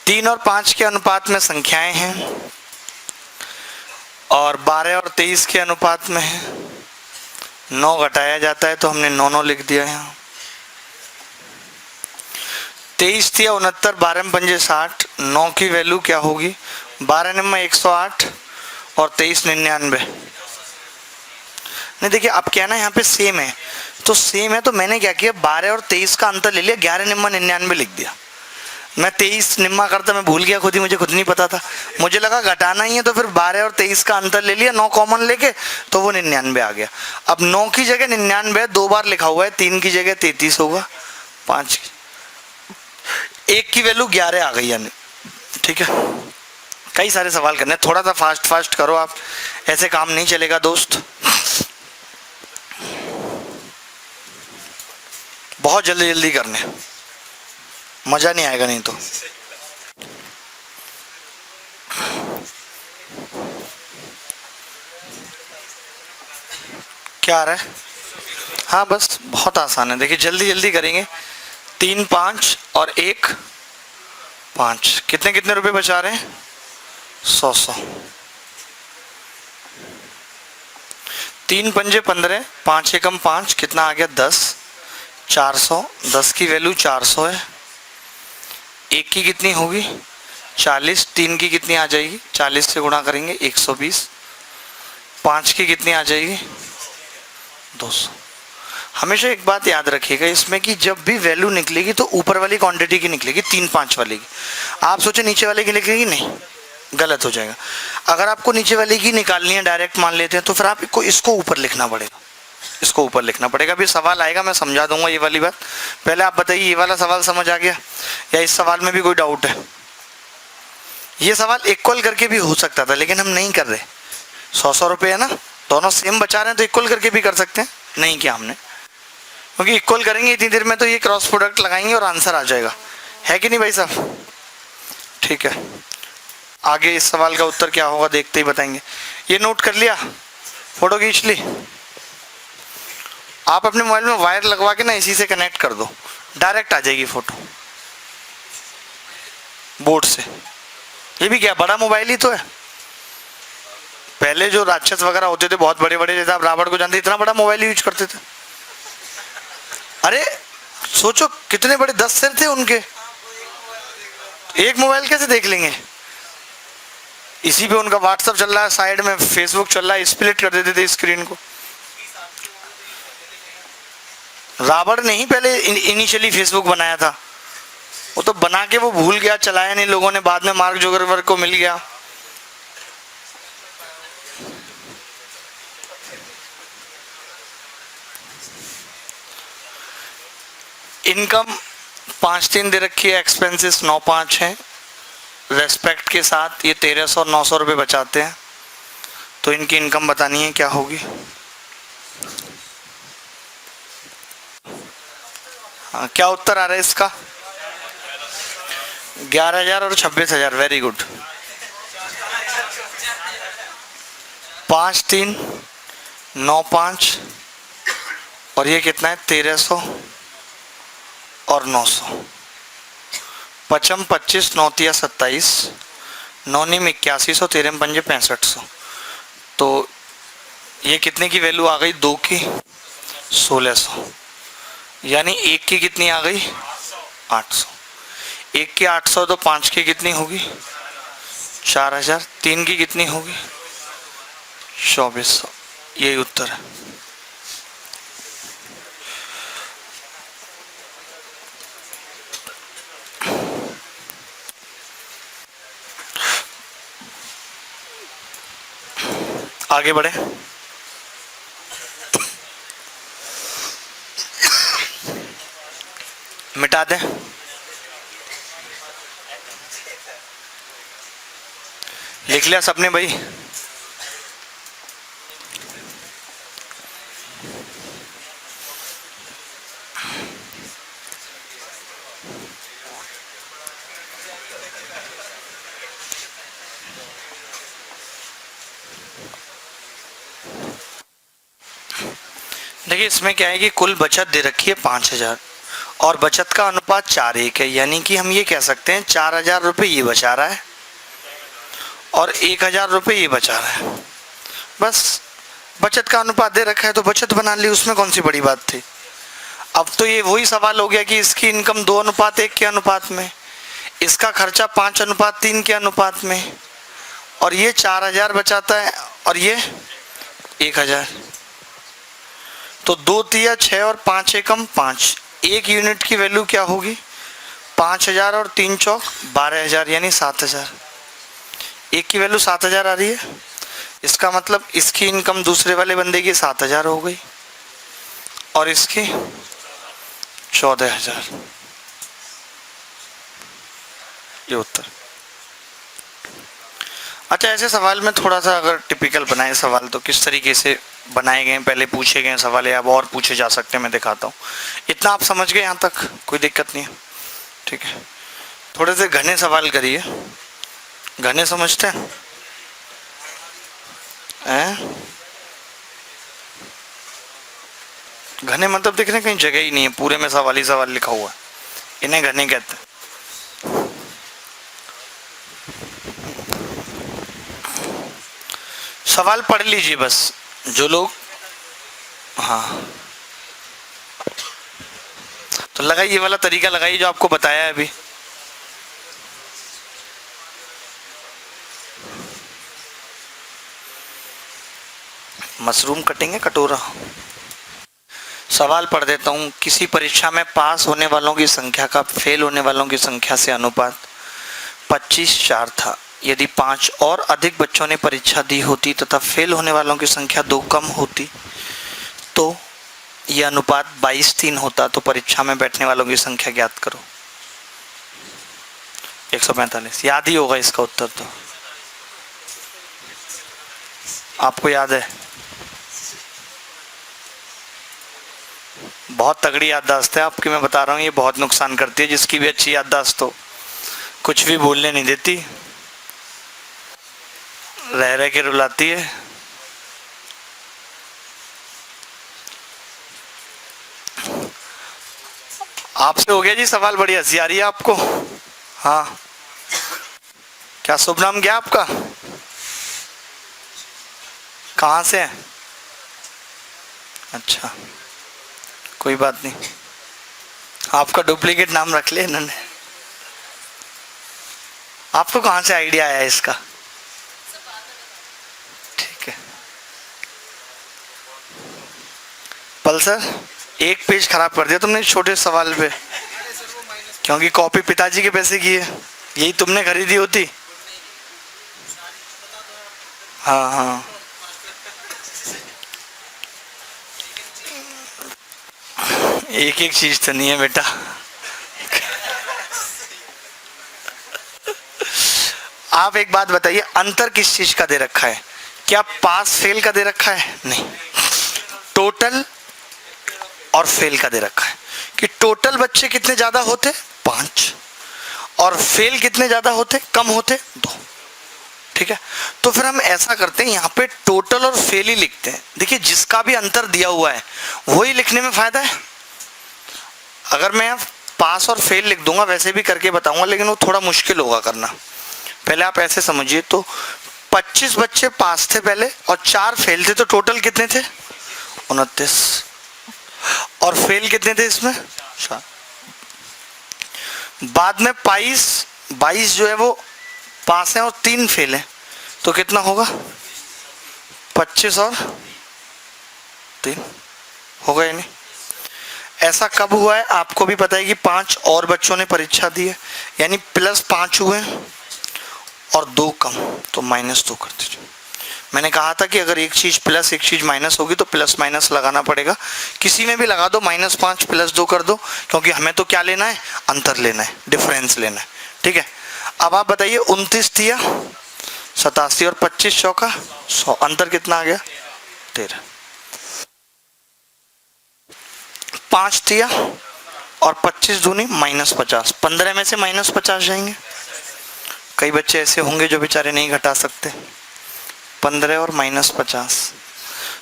3 और 5 के अनुपात में संख्याएं हैं, और 12 और 23 के अनुपात में है। 9 घटाया जाता है तो हमने 9 लिख दिया यहाँ। 23 थी 69, 12 में 5 60, 9 की वैल्यू क्या होगी? 12 में 108 और 23 99। नहीं देखिए, अब क्या ना यहाँ पे सेम है, तो सेम है तो मैंने क्या किया, 12 और 23 का अंतर ले लिया, 11 निम्मा 99 लिख दिया। मैं 23 निम्मा करता, मैं भूल गया खुद ही, मुझे खुद नहीं पता था। मुझे लगा घटाना ही है तो फिर 12 और 23 का अंतर ले लिया, 9 कॉमन लेके, तो वो 99 आ गया। अब 9 की जगह 99 2 बार लिखा हुआ है, 3 की जगह 33 होगा, 5 की 1 की वैल्यू 11 आ गई यानी, ठीक है। कई सारे सवाल करने, थोड़ा सा फास्ट करो आप, ऐसे काम नहीं चलेगा दोस्त। बहुत जल्दी करने, मजा नहीं आएगा नहीं तो। क्या आ रहा है? हाँ बस बहुत आसान है, देखिए जल्दी करेंगे। 3 5 और 1 5, कितने रुपए बचा रहे हैं? 100। 3 पंजे 15, 5 एकम 5, कितना आ गया? 10, 400। 10 की वैल्यू 400 है। 1 की कितनी होगी? 40, 3 की कितनी आ जाएगी, 40 से गुणा करेंगे 120, 5 की कितनी आ जाएगी 200। हमेशा एक बात याद रखिएगा इसमें कि जब भी वैल्यू निकलेगी तो ऊपर वाली क्वांटिटी की निकलेगी, 3 5 वाले की। आप सोचे नीचे वाले की निकलेगी, नहीं, गलत हो जाएगा। अगर आपको नीचे वाले की निकालनी है, डायरेक्ट मान लेते हैं, तो फिर आपको इसको ऊपर लिखना पड़ेगा, इसको ऊपर लिखना पड़ेगा। अभी सवाल आएगा, मैं समझा दूंगा ये वाली बात। पहले आप बताइए ये वाला सवाल समझ आ गया या इस सवाल में भी कोई डाउट है? ये सवाल इक्वल करके भी हो सकता था लेकिन हम नहीं कर रहे। 100 रुपये है ना, दोनों सेम बचा रहे हैं तो इक्वल करके भी कर सकते हैं, नहीं किया हमने, क्योंकि इक्वल करेंगे इतनी देर में तो ये क्रॉस प्रोडक्ट लगाएंगे और आंसर आ जाएगा, है कि नहीं भाई साहब? ठीक है, आगे इस सवाल का उत्तर क्या होगा देखते ही बताएंगे। ये नोट कर लिया, फोटो खींच ली। आप अपने मोबाइल में वायर लगवा के ना इसी से कनेक्ट कर दो, डायरेक्ट आ जाएगी फोटो बोर्ड से। ये भी क्या बड़ा मोबाइल ही तो है। पहले जो राक्षस वगैरह होते थे बहुत बड़े बड़े, जैसे आप रावण को जानते, इतना बड़ा मोबाइल यूज करते थे। अरे सोचो कितने बड़े 10 सिर थे उनके, एक मोबाइल कैसे देख लेंगे? इसी पे उनका व्हाट्सएप चल रहा है, साइड में फेसबुक चल रहा है, स्प्लिट कर देते थे स्क्रीन को। रावण ने ही पहले इनिशियली फेसबुक बनाया था, वो तो बना के वो भूल गया, चलाया नहीं लोगों ने, बाद में मार्क जुकरबर्ग को मिल गया। इनकम 5-3 दे रखी है, एक्सपेंसेस 9-5 है, रेस्पेक्ट के साथ ये 1300 और 900 रुपये बचाते हैं, तो इनकी इनकम बतानी है क्या होगी। हाँ, क्या उत्तर आ रहा है इसका? 11,000 और 26,000, वेरी गुड। 5-3 9-5 और ये कितना है 1300 और 900। 55 25 9 तिया 27, 9 नीम 8100, 13 पंजे 6500। तो ये कितने की वैल्यू आ गई? 2 की 1600, यानी 1 की कितनी आ गई 800। 1 की 800 तो 5 की कितनी होगी 4000, 3 की कितनी होगी 2400। यही उत्तर है। आगे बढ़े। मिटा दें। लिख लिया सबने भाई? देखिए इसमें क्या है कि कुल बचत दे रखी है 5000 और बचत का अनुपात 4:1 है, यानी कि हम ये कह सकते हैं 4000 रुपये ये बचा रहा है और 1000 रुपये ये बचा रहा है। बस बचत का अनुपात दे रखा है तो बचत बना ली, उसमें कौन सी बड़ी बात थी। अब तो ये वही सवाल हो गया कि इसकी इनकम 2:1 के अनुपात में, इसका खर्चा 5:3 के अनुपात में, और ये 4000 बचाता है और ये 1000। तो 2 तिया 6 और 5 एकम 5, एक यूनिट की वैल्यू क्या होगी 5000 और 3 चौक 12000, यानी 7000। एक की वैल्यू 7000 आ रही है, इसका मतलब इसकी इनकम दूसरे वाले बंदे की 7000 हो गई और इसकी 14000। ये उत्तर। अच्छा, ऐसे सवाल में थोड़ा सा अगर टिपिकल बनाए सवाल तो किस तरीके से बनाए गए, पहले पूछे गए सवाल या अब और पूछे जा सकते हैं, मैं दिखाता हूँ। इतना आप समझ गए यहाँ तक, कोई दिक्कत नहीं है? ठीक है, थोड़े से घने सवाल करिए। घने समझते हैं? घने मतलब दिख रहे कहीं जगह ही नहीं है, पूरे में सवाल ही सवाल लिखा हुआ है, इन्हें घने कहते हैं। सवाल पढ़ लीजिए बस जो लोग, हाँ तो लगाइए, ये वाला तरीका लगाइए जो आपको बताया है अभी। मशरूम कटिंग है कटोरा। सवाल पढ़ देता हूँ। किसी परीक्षा में पास होने वालों की संख्या का फेल होने वालों की संख्या से अनुपात 25:4 था। यदि 5 और अधिक बच्चों ने परीक्षा दी होती तथा फेल होने वालों की संख्या 2 कम होती तो यह अनुपात 22:3 होता। तो परीक्षा में बैठने वालों की संख्या ज्ञात करो। 145। याद ही होगा इसका उत्तर, तो आपको याद है। बहुत तगड़ी याददाश्त है आपकी, मैं बता रहा हूँ, ये बहुत नुकसान करती है। जिसकी भी अच्छी याददाश्त हो, कुछ भी भूलने नहीं देती, रह रह के रुलाती है। आपसे हो गया जी सवाल, बड़ी हंसी आ रही है आपको। हाँ, क्या शुभ नाम क्या आपका, कहाँ से है? अच्छा, कोई बात नहीं, आपका डुप्लीकेट नाम रख लिया इन्होंने। आपको कहाँ से आइडिया आया इसका? ठीक है। पल्सर, एक पेज खराब कर दिया तुमने छोटे सवाल पे, क्योंकि कॉपी पिताजी के पैसे की है, यही तुमने खरीदी होती। हाँ हाँ, एक एक चीज तो नहीं है बेटा। आप एक बात बताइए, अंतर किस चीज का दे रखा है? क्या पास फेल का दे रखा है? नहीं, टोटल और फेल का दे रखा है कि टोटल बच्चे कितने ज्यादा होते? 5, और फेल कितने ज्यादा होते? कम होते? 2। ठीक है, तो फिर हम ऐसा करते हैं, यहाँ पे टोटल और फेल ही लिखते हैं। देखिए, जिसका भी अंतर दिया हुआ है वही लिखने में फायदा है। अगर मैं पास और फेल लिख दूंगा, वैसे भी करके बताऊंगा, लेकिन वो थोड़ा मुश्किल होगा करना। पहले आप ऐसे समझिए, तो 25 बच्चे पास थे पहले और 4 फेल थे, तो टोटल कितने थे? 29। और फेल कितने थे इसमें? 4। बाद में 22 जो है वो पास है और 3 फेल है, तो कितना होगा? 25 और 3 होगा या नहीं? ऐसा कब हुआ है आपको भी पता है कि 5 और बच्चों ने परीक्षा दी है, यानी +5 हुए और 2 कम, तो -2 कर दीजिए। मैंने कहा था कि अगर एक चीज प्लस एक चीज माइनस होगी तो प्लस माइनस लगाना पड़ेगा। किसी में भी लगा दो, -5 +2 कर दो, क्योंकि हमें तो क्या लेना है? अंतर लेना है, डिफरेंस लेना है। ठीक है, अब आप बताइए, 29 दिया 87 और 25 चौका 100, अंतर कितना आ गया? 13। 5 दिया और 25 दूनी -50, 15 में से -50 जाएंगे। कई बच्चे ऐसे होंगे जो बेचारे नहीं घटा सकते, 15 और -50,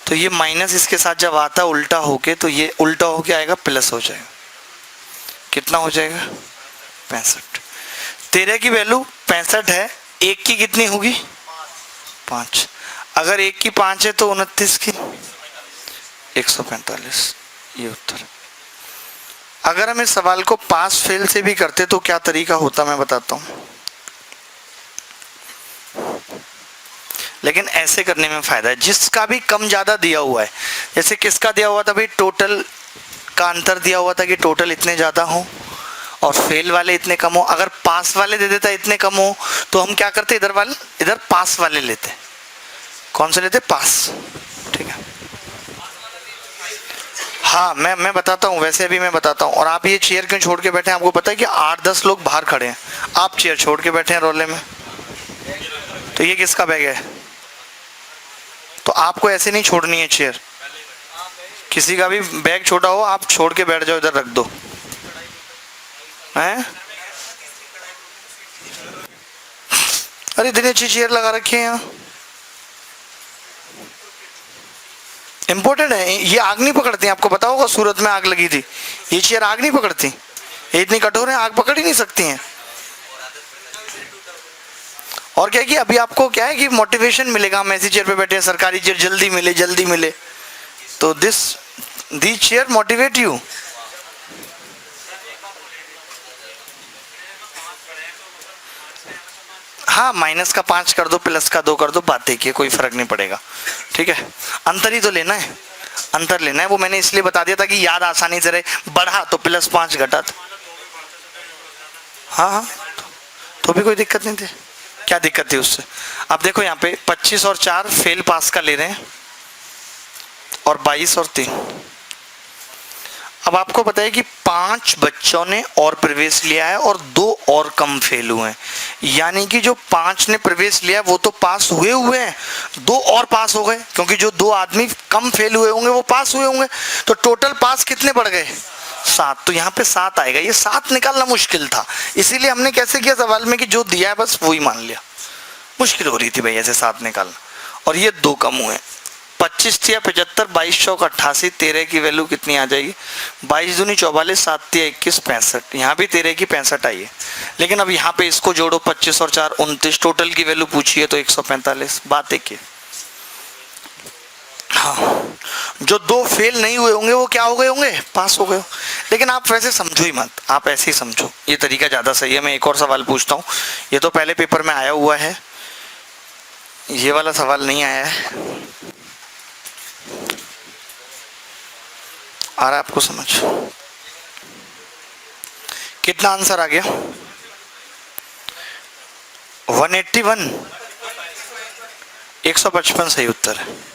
तो ये माइनस इसके साथ जब आता उल्टा होके, तो ये उल्टा होके आएगा, प्लस हो जाएगा। कितना हो जाएगा? 65। 13 की वैल्यू 65 है, 1 की कितनी होगी? 5। अगर 1 की 5 है तो 29 की 145, ये उत्तर। अगर हम इस सवाल को पास फेल से भी करते तो क्या तरीका होता, मैं बताता हूं, लेकिन ऐसे करने में फायदा है। जिसका भी कम ज्यादा दिया हुआ है, जैसे किसका दिया हुआ था भाई, टोटल का अंतर दिया हुआ था कि टोटल इतने ज्यादा हो और फेल वाले इतने कम हो। अगर पास वाले दे देता इतने कम हो, तो हम क्या करते, इधर पास वाले लेते। कौन से लेते? पास। ठीक है, हाँ मैं बताता हूँ, वैसे अभी मैं बताता हूँ। और आप ये चेयर क्यों छोड़ के बैठे हैं? आपको पता है कि 8-10 लोग बाहर खड़े हैं, आप चेयर छोड़ के बैठे हैं रोले में, तो ये किसका बैग है? तो आपको ऐसे नहीं छोड़नी है चेयर। किसी का भी बैग छोटा हो, आप छोड़ के बैठ जाओ, इधर रख दो। हैं? अरे इतनी अच्छी चेयर लगा रखी है यहाँ, इंपॉर्टेंट है। ये आग नहीं पकड़ती, आपको पता होगा, सूरत में आग लगी थी, ये चेयर आग नहीं पकड़ती, ये इतनी कठोर है, आग पकड़ ही नहीं सकती हैं। और क्या है कि अभी आपको क्या है कि मोटिवेशन मिलेगा, हम ऐसी चेयर पे बैठे हैं, सरकारी चेयर जल्दी मिले जल्दी मिले, तो दिस चेयर मोटिवेट यू। हाँ माइनस का 5 कर दो, प्लस का 2 कर दो, बात देखिए कोई फर्क नहीं पड़ेगा, ठीक है। अंतर ही तो लेना है, अंतर लेना है, वो मैंने इसलिए बता दिया था कि याद आसानी से रहे। बढ़ा तो +5, घटा तो, हाँ हाँ तो भी कोई दिक्कत नहीं थी। क्या दिक्कत थी उससे? अब देखो यहाँ पे 25 और 4 फेल पास का ले रहे हैं, और 22 और 3। अब आपको पता है कि 5 बच्चों ने और प्रवेश लिया है और 2 और कम फेल हुए हैं, यानी कि जो 5 ने प्रवेश लिया वो तो पास हुए हैं, 2 और पास हो गए, क्योंकि जो 2 आदमी कम फेल हुए होंगे वो पास हुए होंगे, तो टोटल पास कितने बढ़ गए? 7। तो यहाँ पे 7 आएगा। ये 7 निकालना मुश्किल था, इसीलिए हमने कैसे किया सवाल में कि जो दिया है बस वही मान लिया। मुश्किल हो रही थी भाई ऐसे 7 निकालना, और ये 2 कम हुए। 25 या 75, 22 चौक 88, 13 की वैल्यू कितनी आ जाएगी? 22 दूनी 44, 7 तिया 21, 65। यहाँ भी 13 की 65 आई है, लेकिन अब यहाँ पे इसको जोड़ो, 25 और 4 29, टोटल की वैल्यू पूछी है तो 145। बात एक है। हाँ, जो 2 फेल नहीं हुए होंगे वो क्या हो गए होंगे? पास हो गए। लेकिन आप वैसे समझो ही मत, आप ऐसे ही समझो, ये तरीका ज़्यादा सही है। मैं एक और सवाल पूछता हूँ, ये तो पहले पेपर में आया हुआ है, ये वाला सवाल नहीं आया है। आ रहा है आपको समझ? कितना आंसर आ गया? 181, 155 सही उत्तर है।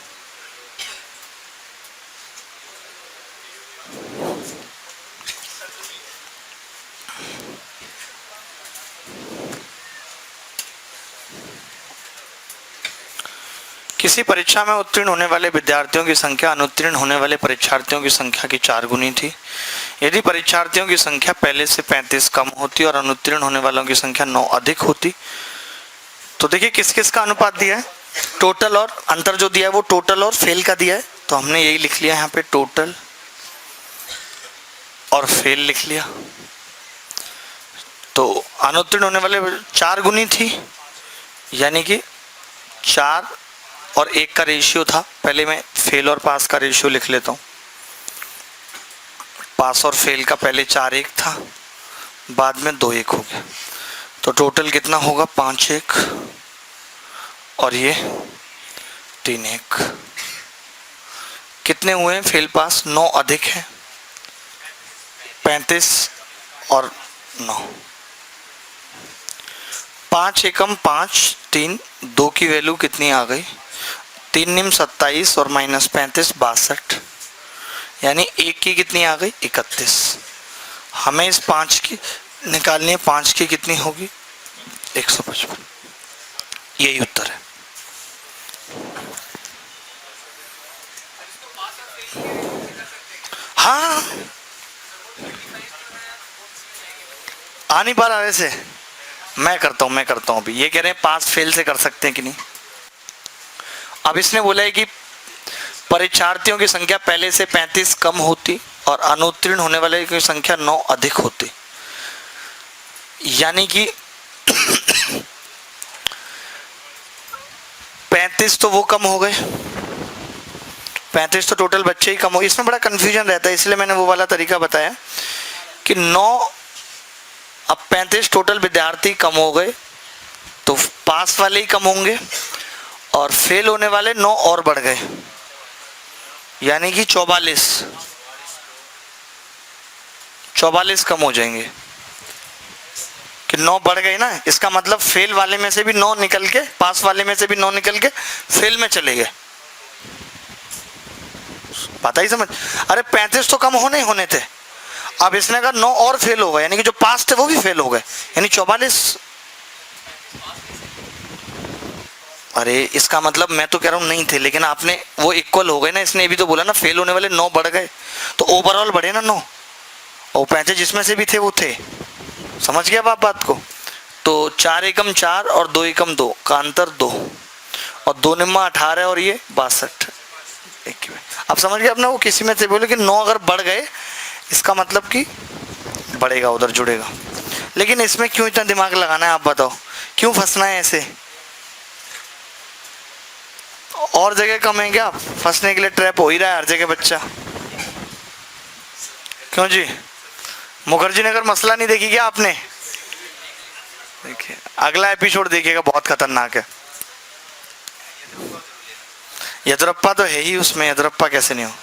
किसी परीक्षा में उत्तीर्ण होने वाले विद्यार्थियों की संख्या अनुत्तीर्ण होने वाले परीक्षार्थियों की संख्या की 4 गुनी थी। यदि परीक्षार्थियों की संख्या पहले से 35 कम होती और अनुत्तीर्ण होने वालों की संख्या 9 अधिक होती, तो देखिए किस किस का अनुपात दिया है? टोटल और अंतर जो दिया है वो टोटल और फेल का दिया है, तो हमने यही लिख लिया यहाँ पे, टोटल और फेल लिख लिया। तो अनुत्तीर्ण होने वाले 4 गुनी थी, यानी कि 4 और 1 का रेशियो था। पहले मैं फेल और पास का रेशियो लिख लेता हूँ। पास और फेल का पहले 4-1 था, बाद में 2-1 हो गया, तो टोटल कितना होगा? 5-1 और ये 3-1। कितने हुए हैं फेल पास? 9 अधिक है, 35 और 9। 5 एकम 5, 3, 2 की वैल्यू कितनी आ गई? 3 निम 27 और -35 62, यानी 1 की कितनी आ गई? 31। हमें इस 5 की निकालनी है, 5 की कितनी होगी? 155। यही उत्तर है। हाँ, आ नहीं पा रहा वैसे, मैं करता हूँ अभी। ये कह रहे हैं पास फेल से कर सकते हैं कि नहीं। अब इसने बोला है कि परीक्षार्थियों की संख्या पहले से 35 कम होती और अनुत्तीर्ण होने वाले की संख्या 9 अधिक होती, यानी कि 35 तो वो कम हो गए, 35 तो टोटल बच्चे ही कम हो गए। इसमें बड़ा कंफ्यूजन रहता है, इसलिए मैंने वो वाला तरीका बताया कि 9, अब 35 टोटल विद्यार्थी कम हो गए, तो पास वाले ही कम होंगे, और फेल होने वाले 9 और बढ़ गए, यानी कि 44 कम हो जाएंगे, कि 9 बढ़ गए ना। इसका मतलब फेल वाले में से भी 9 निकल के, पास वाले में से भी 9 निकल के फेल में चले गए। पता ही समझ? अरे 35 तो कम होने थे, अब इसने कहा 9 और फेल हो गए, यानी कि जो पास थे वो भी फेल हो गए, यानी 44। अरे इसका मतलब मैं तो कह रहा हूँ नहीं थे, लेकिन आपने वो इक्वल हो गए ना। इसने भी तो बोला ना फेल होने वाले 9 बढ़ गए, तो ओवरऑल बढ़े ना 9, और 35 जिसमें से भी थे वो थे। समझ गया आप बात को? तो 4 एकम 4 और 2 एकम 2 का अंतर 2, और 2 निम्मा 18 और ये 62। अब समझ गए अपना? वो किसी में से बोले कि 9 अगर बढ़ गए, इसका मतलब कि बढ़ेगा, उधर जुड़ेगा। लेकिन इसमें क्यों इतना दिमाग लगाना है? आप बताओ, क्यों फंसना है ऐसे? और जगह कम है क्या? फंसने के लिए ट्रैप हो ही रहा है हर जगह बच्चा। क्यों जी? मुखर्जी नगर मसला नहीं देखी क्या आपने? देखिए अगला एपिसोड देखिएगा, बहुत खतरनाक है। येदियुरप्पा तो है ही उसमें, येदियुरप्पा कैसे नहीं हो।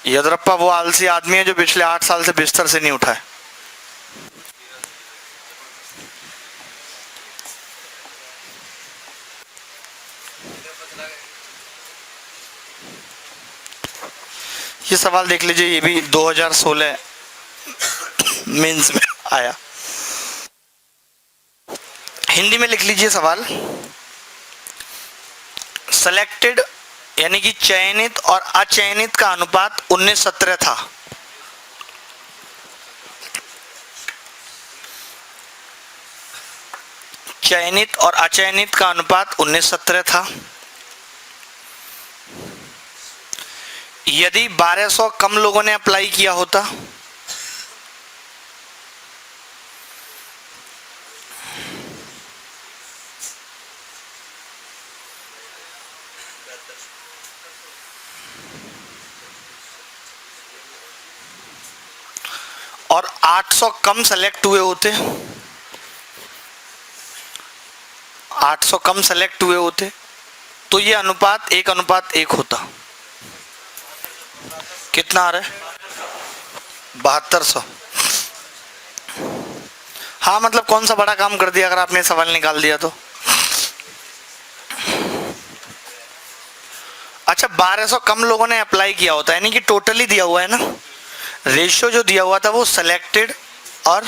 येदियुरप्पा वो आलसी आदमी है जो पिछले 8 साल से बिस्तर से नहीं उठा है। ये सवाल देख लीजिए, ये भी 2016 मेंस में आया। हिंदी में लिख लीजिए सवाल। सेलेक्टेड यानी कि चयनित और अचयनित का अनुपात 19-17 था। चयनित और अचयनित का अनुपात 19-17 था। यदि 1200 कम लोगों ने अप्लाई किया होता, और 800 कम सेलेक्ट हुए होते, 800 कम सेलेक्ट हुए होते, तो ये अनुपात 1:1 होता। कितना आ रहा है? 7200। हाँ, मतलब कौन सा बड़ा काम कर दिया अगर आपने सवाल निकाल दिया तो। अच्छा, 1200 कम लोगों ने अप्लाई किया होता है, यानी कि टोटली दिया हुआ है ना। रेशियो जो दिया हुआ था वो सेलेक्टेड और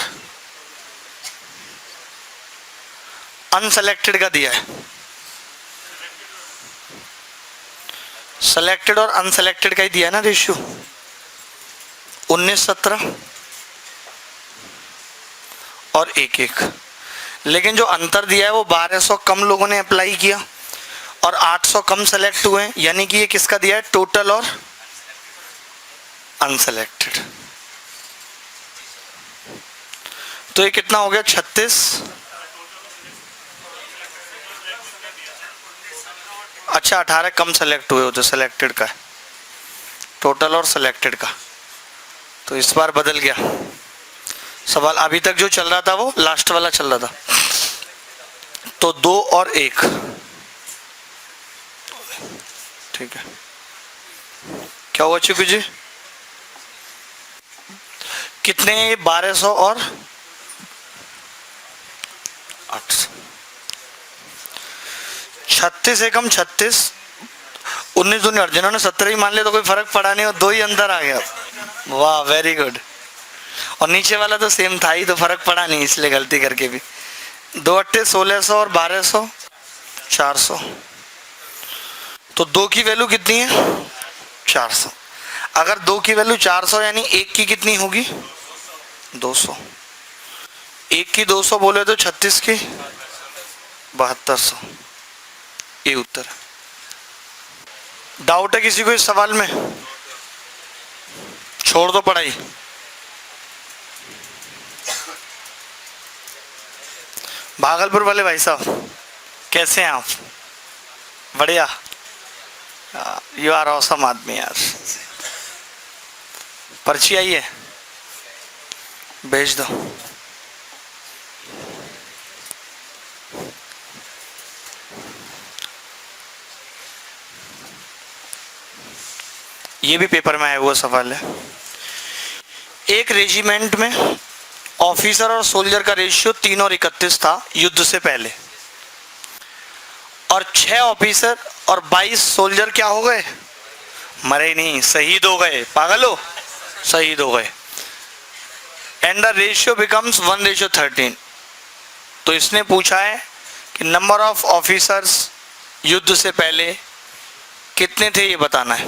अनसेलेक्टेड का दिया है। सेलेक्टेड और अनसेलेक्टेड का ही दिया है ना रेशियो, 19-17 और 1-1। लेकिन जो अंतर दिया है वो 1200 कम लोगों ने अप्लाई किया और 800 कम सेलेक्ट हुए, यानी कि ये किसका दिया है? टोटल और अनसेलेक्टेड। तो ये कितना हो गया? 36। अच्छा, 18 कम सेलेक्ट हुए होते, सेलेक्टेड का टोटल और सेलेक्टेड का। तो इस बार बदल गया सवाल। अभी तक जो चल रहा था वो लास्ट वाला चल रहा था, तो 2 और 1। ठीक है, क्या हुआ चिकू जी? कितने? 1200 और 800। 36 एकम 36, 19 दूनी 8। जिन्होंने 17 ही मान लिया तो कोई फर्क पड़ा नहीं और 2 ही अंदर आ गया। वाह, वेरी गुड। और नीचे वाला तो सेम था ही, तो फर्क पड़ा नहीं, इसलिए गलती करके भी। 2 8 1600 और 1200 400। तो 2 की वैल्यू कितनी है? 400। अगर 2 की वैल्यू 400 यानी 1 की कितनी होगी? 200। 1 की 200 बोले तो 36 की 7200। ये उत्तर है। डाउट है किसी को इस सवाल में? छोड़ दो पढ़ाई। भागलपुर वाले भाई साहब कैसे हैं आप? बढ़िया, यू आर ऑसम आदमी यार। पर्ची आई है, भेज दो। ये भी पेपर में आया हुआ सवाल है। एक रेजिमेंट में ऑफिसर और सोल्जर का रेशियो 3 और 31 था युद्ध से पहले, और 6 ऑफिसर और 22 सोल्जर क्या हो गए? मरे नहीं, शहीद हो गए। पागल हो, शहीद हो गए। And the ratio becomes 1:13। तो इसने पूछा है कि नंबर ऑफ ऑफिसर्स युद्ध से पहले कितने थे, ये बताना है।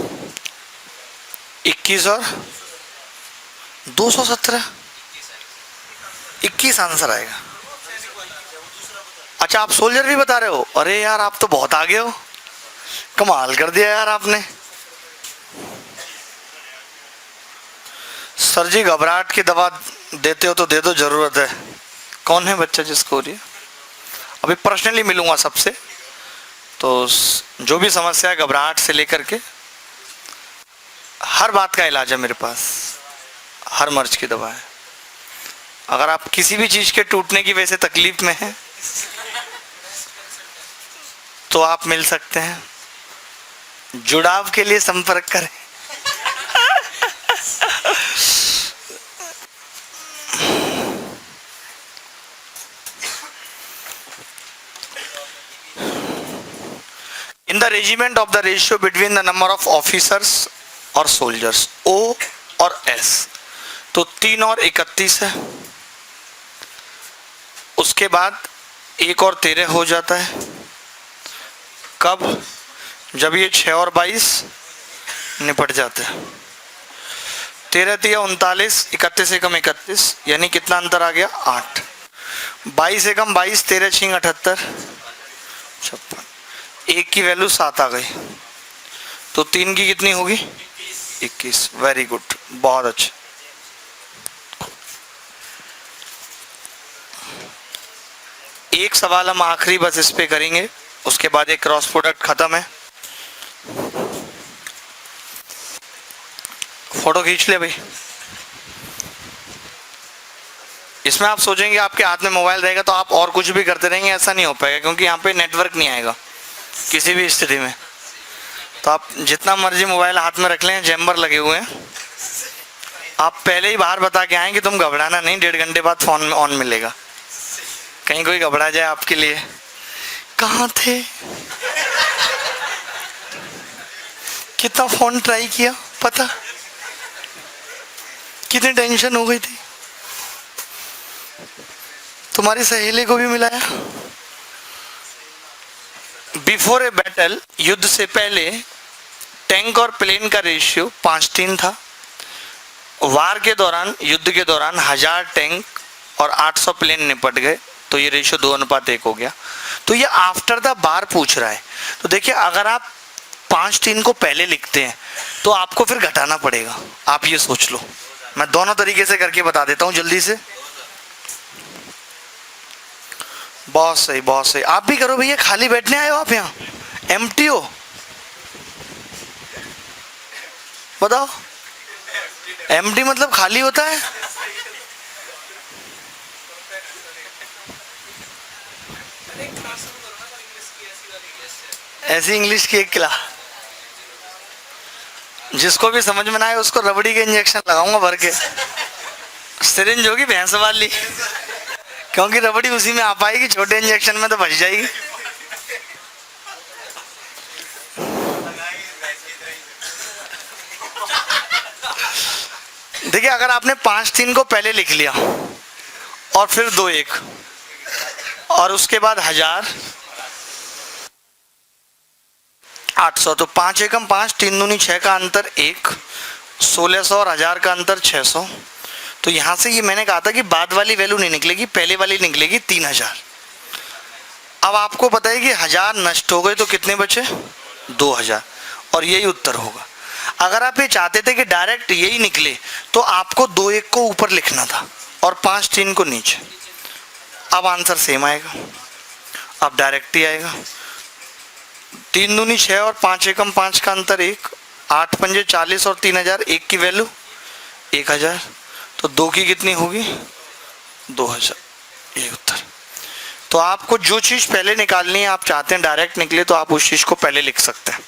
21 और 217, 21 आंसर आएगा। अच्छा, आप सोल्जर भी बता रहे हो? अरे यार, आप तो बहुत आगे हो, कमाल कर दिया यार आपने। सर जी, घबराहट की दवा देते हो तो दे दो, जरूरत है। कौन है बच्चा जिसको हो रही है? अभी पर्सनली मिलूंगा सबसे, तो जो भी समस्या है घबराहट से लेकर के हर बात का इलाज है मेरे पास, हर मर्ज की दवा है। अगर आप किसी भी चीज के टूटने की वजह से तकलीफ में हैं तो आप मिल सकते हैं। जुड़ाव के लिए संपर्क करें। In the regiment of the ratio between the number of officers और soldiers, O और S, तो 3 और 31 है। उसके बाद 1 और 13 हो जाता है। कब? जब ये 6 और 22 निपट जाते हैं। 13 3 39, 31 एकम 31, यानी कितना अंतर आ गया? 8। 22 एकम 22, 13 6 78, 56। 1 की वैल्यू 7 आ गई, तो 3 की कितनी होगी? 21। वेरी गुड, बहुत अच्छा। एक सवाल हम आखिरी बस इस पे करेंगे, उसके बाद एक क्रॉस प्रोडक्ट खत्म है। फोटो खींच ले भाई। इसमें आप सोचेंगे आपके हाथ में मोबाइल रहेगा तो आप और कुछ भी करते रहेंगे, ऐसा नहीं हो पाएगा, क्योंकि यहाँ पे नेटवर्क नहीं आएगा किसी भी स्थिति में। तो आप जितना मर्जी मोबाइल हाथ में रख लें, जैम्बर लगे हुए हैं। आप पहले ही बाहर बता के आए कि तुम घबराना नहीं, 1.5 घंटे बाद फोन ऑन मिलेगा। कहीं कोई घबरा जाए आपके लिए। कहाँ थे? कितना फोन ट्राई किया, पता कितनी टेंशन हो गई थी। तुम्हारी सहेली को भी मिलाया। बिफोर ए बैटल, युद्ध से पहले टैंक और प्लेन का रेशियो 5:3 था। वार के दौरान, युद्ध के दौरान 1000 टैंक और 800 प्लेन निपट गए, तो ये रेशियो 2:1 हो गया। तो ये आफ्टर द बार पूछ रहा है। तो देखिए, अगर आप 5:3 को पहले लिखते हैं तो आपको फिर घटाना पड़ेगा। आप ये सोच लो, मैं दोनों तरीके से करके बता देता हूं जल्दी से। बहुत सही, बहुत सही। आप भी करो भैया, खाली बैठने आए हो आप यहाँ? एम्प्टी हो? बताओ, एम्प्टी मतलब खाली होता है? ऐसी इंग्लिश की एक क्लास। जिसको भी समझ में ना आए उसको रबड़ी के इंजेक्शन लगाऊंगा भर के। सिरिंज होगी भैंस वाली, क्योंकि रबड़ी उसी में आ पाएगी, छोटे इंजेक्शन में तो बच जाएगी। देखिए, अगर आपने 5:3 को पहले लिख लिया और फिर 2:1 और उसके बाद 1000 800, तो 5 एकम 5, 3 दूनी 6 का अंतर 1, 1600 और 1000 का अंतर 600। तो यहां से ये मैंने कहा था कि बाद वाली वैल्यू नहीं निकलेगी, पहले वाली निकलेगी 3000। अब आपको पता है कि 1000 नष्ट हो गए तो कितने बचे? 2000, और यही उत्तर होगा। अगर आप ये चाहते थे कि डायरेक्ट यही निकले तो आपको 2:1 को ऊपर लिखना था और 5:3 को नीचे। अब आंसर सेम आएगा, अब डायरेक्ट ही आएगा। 3 दूनी 6 और 5 एकम 5 का अंतर 1, 8 पंजे 40 और 3000, 1 की वैल्यू 1000, तो 2 की कितनी होगी? 2000, ये उत्तर। तो आपको जो चीज पहले निकालनी है, आप चाहते हैं डायरेक्ट निकले, तो आप उस चीज को पहले लिख सकते हैं।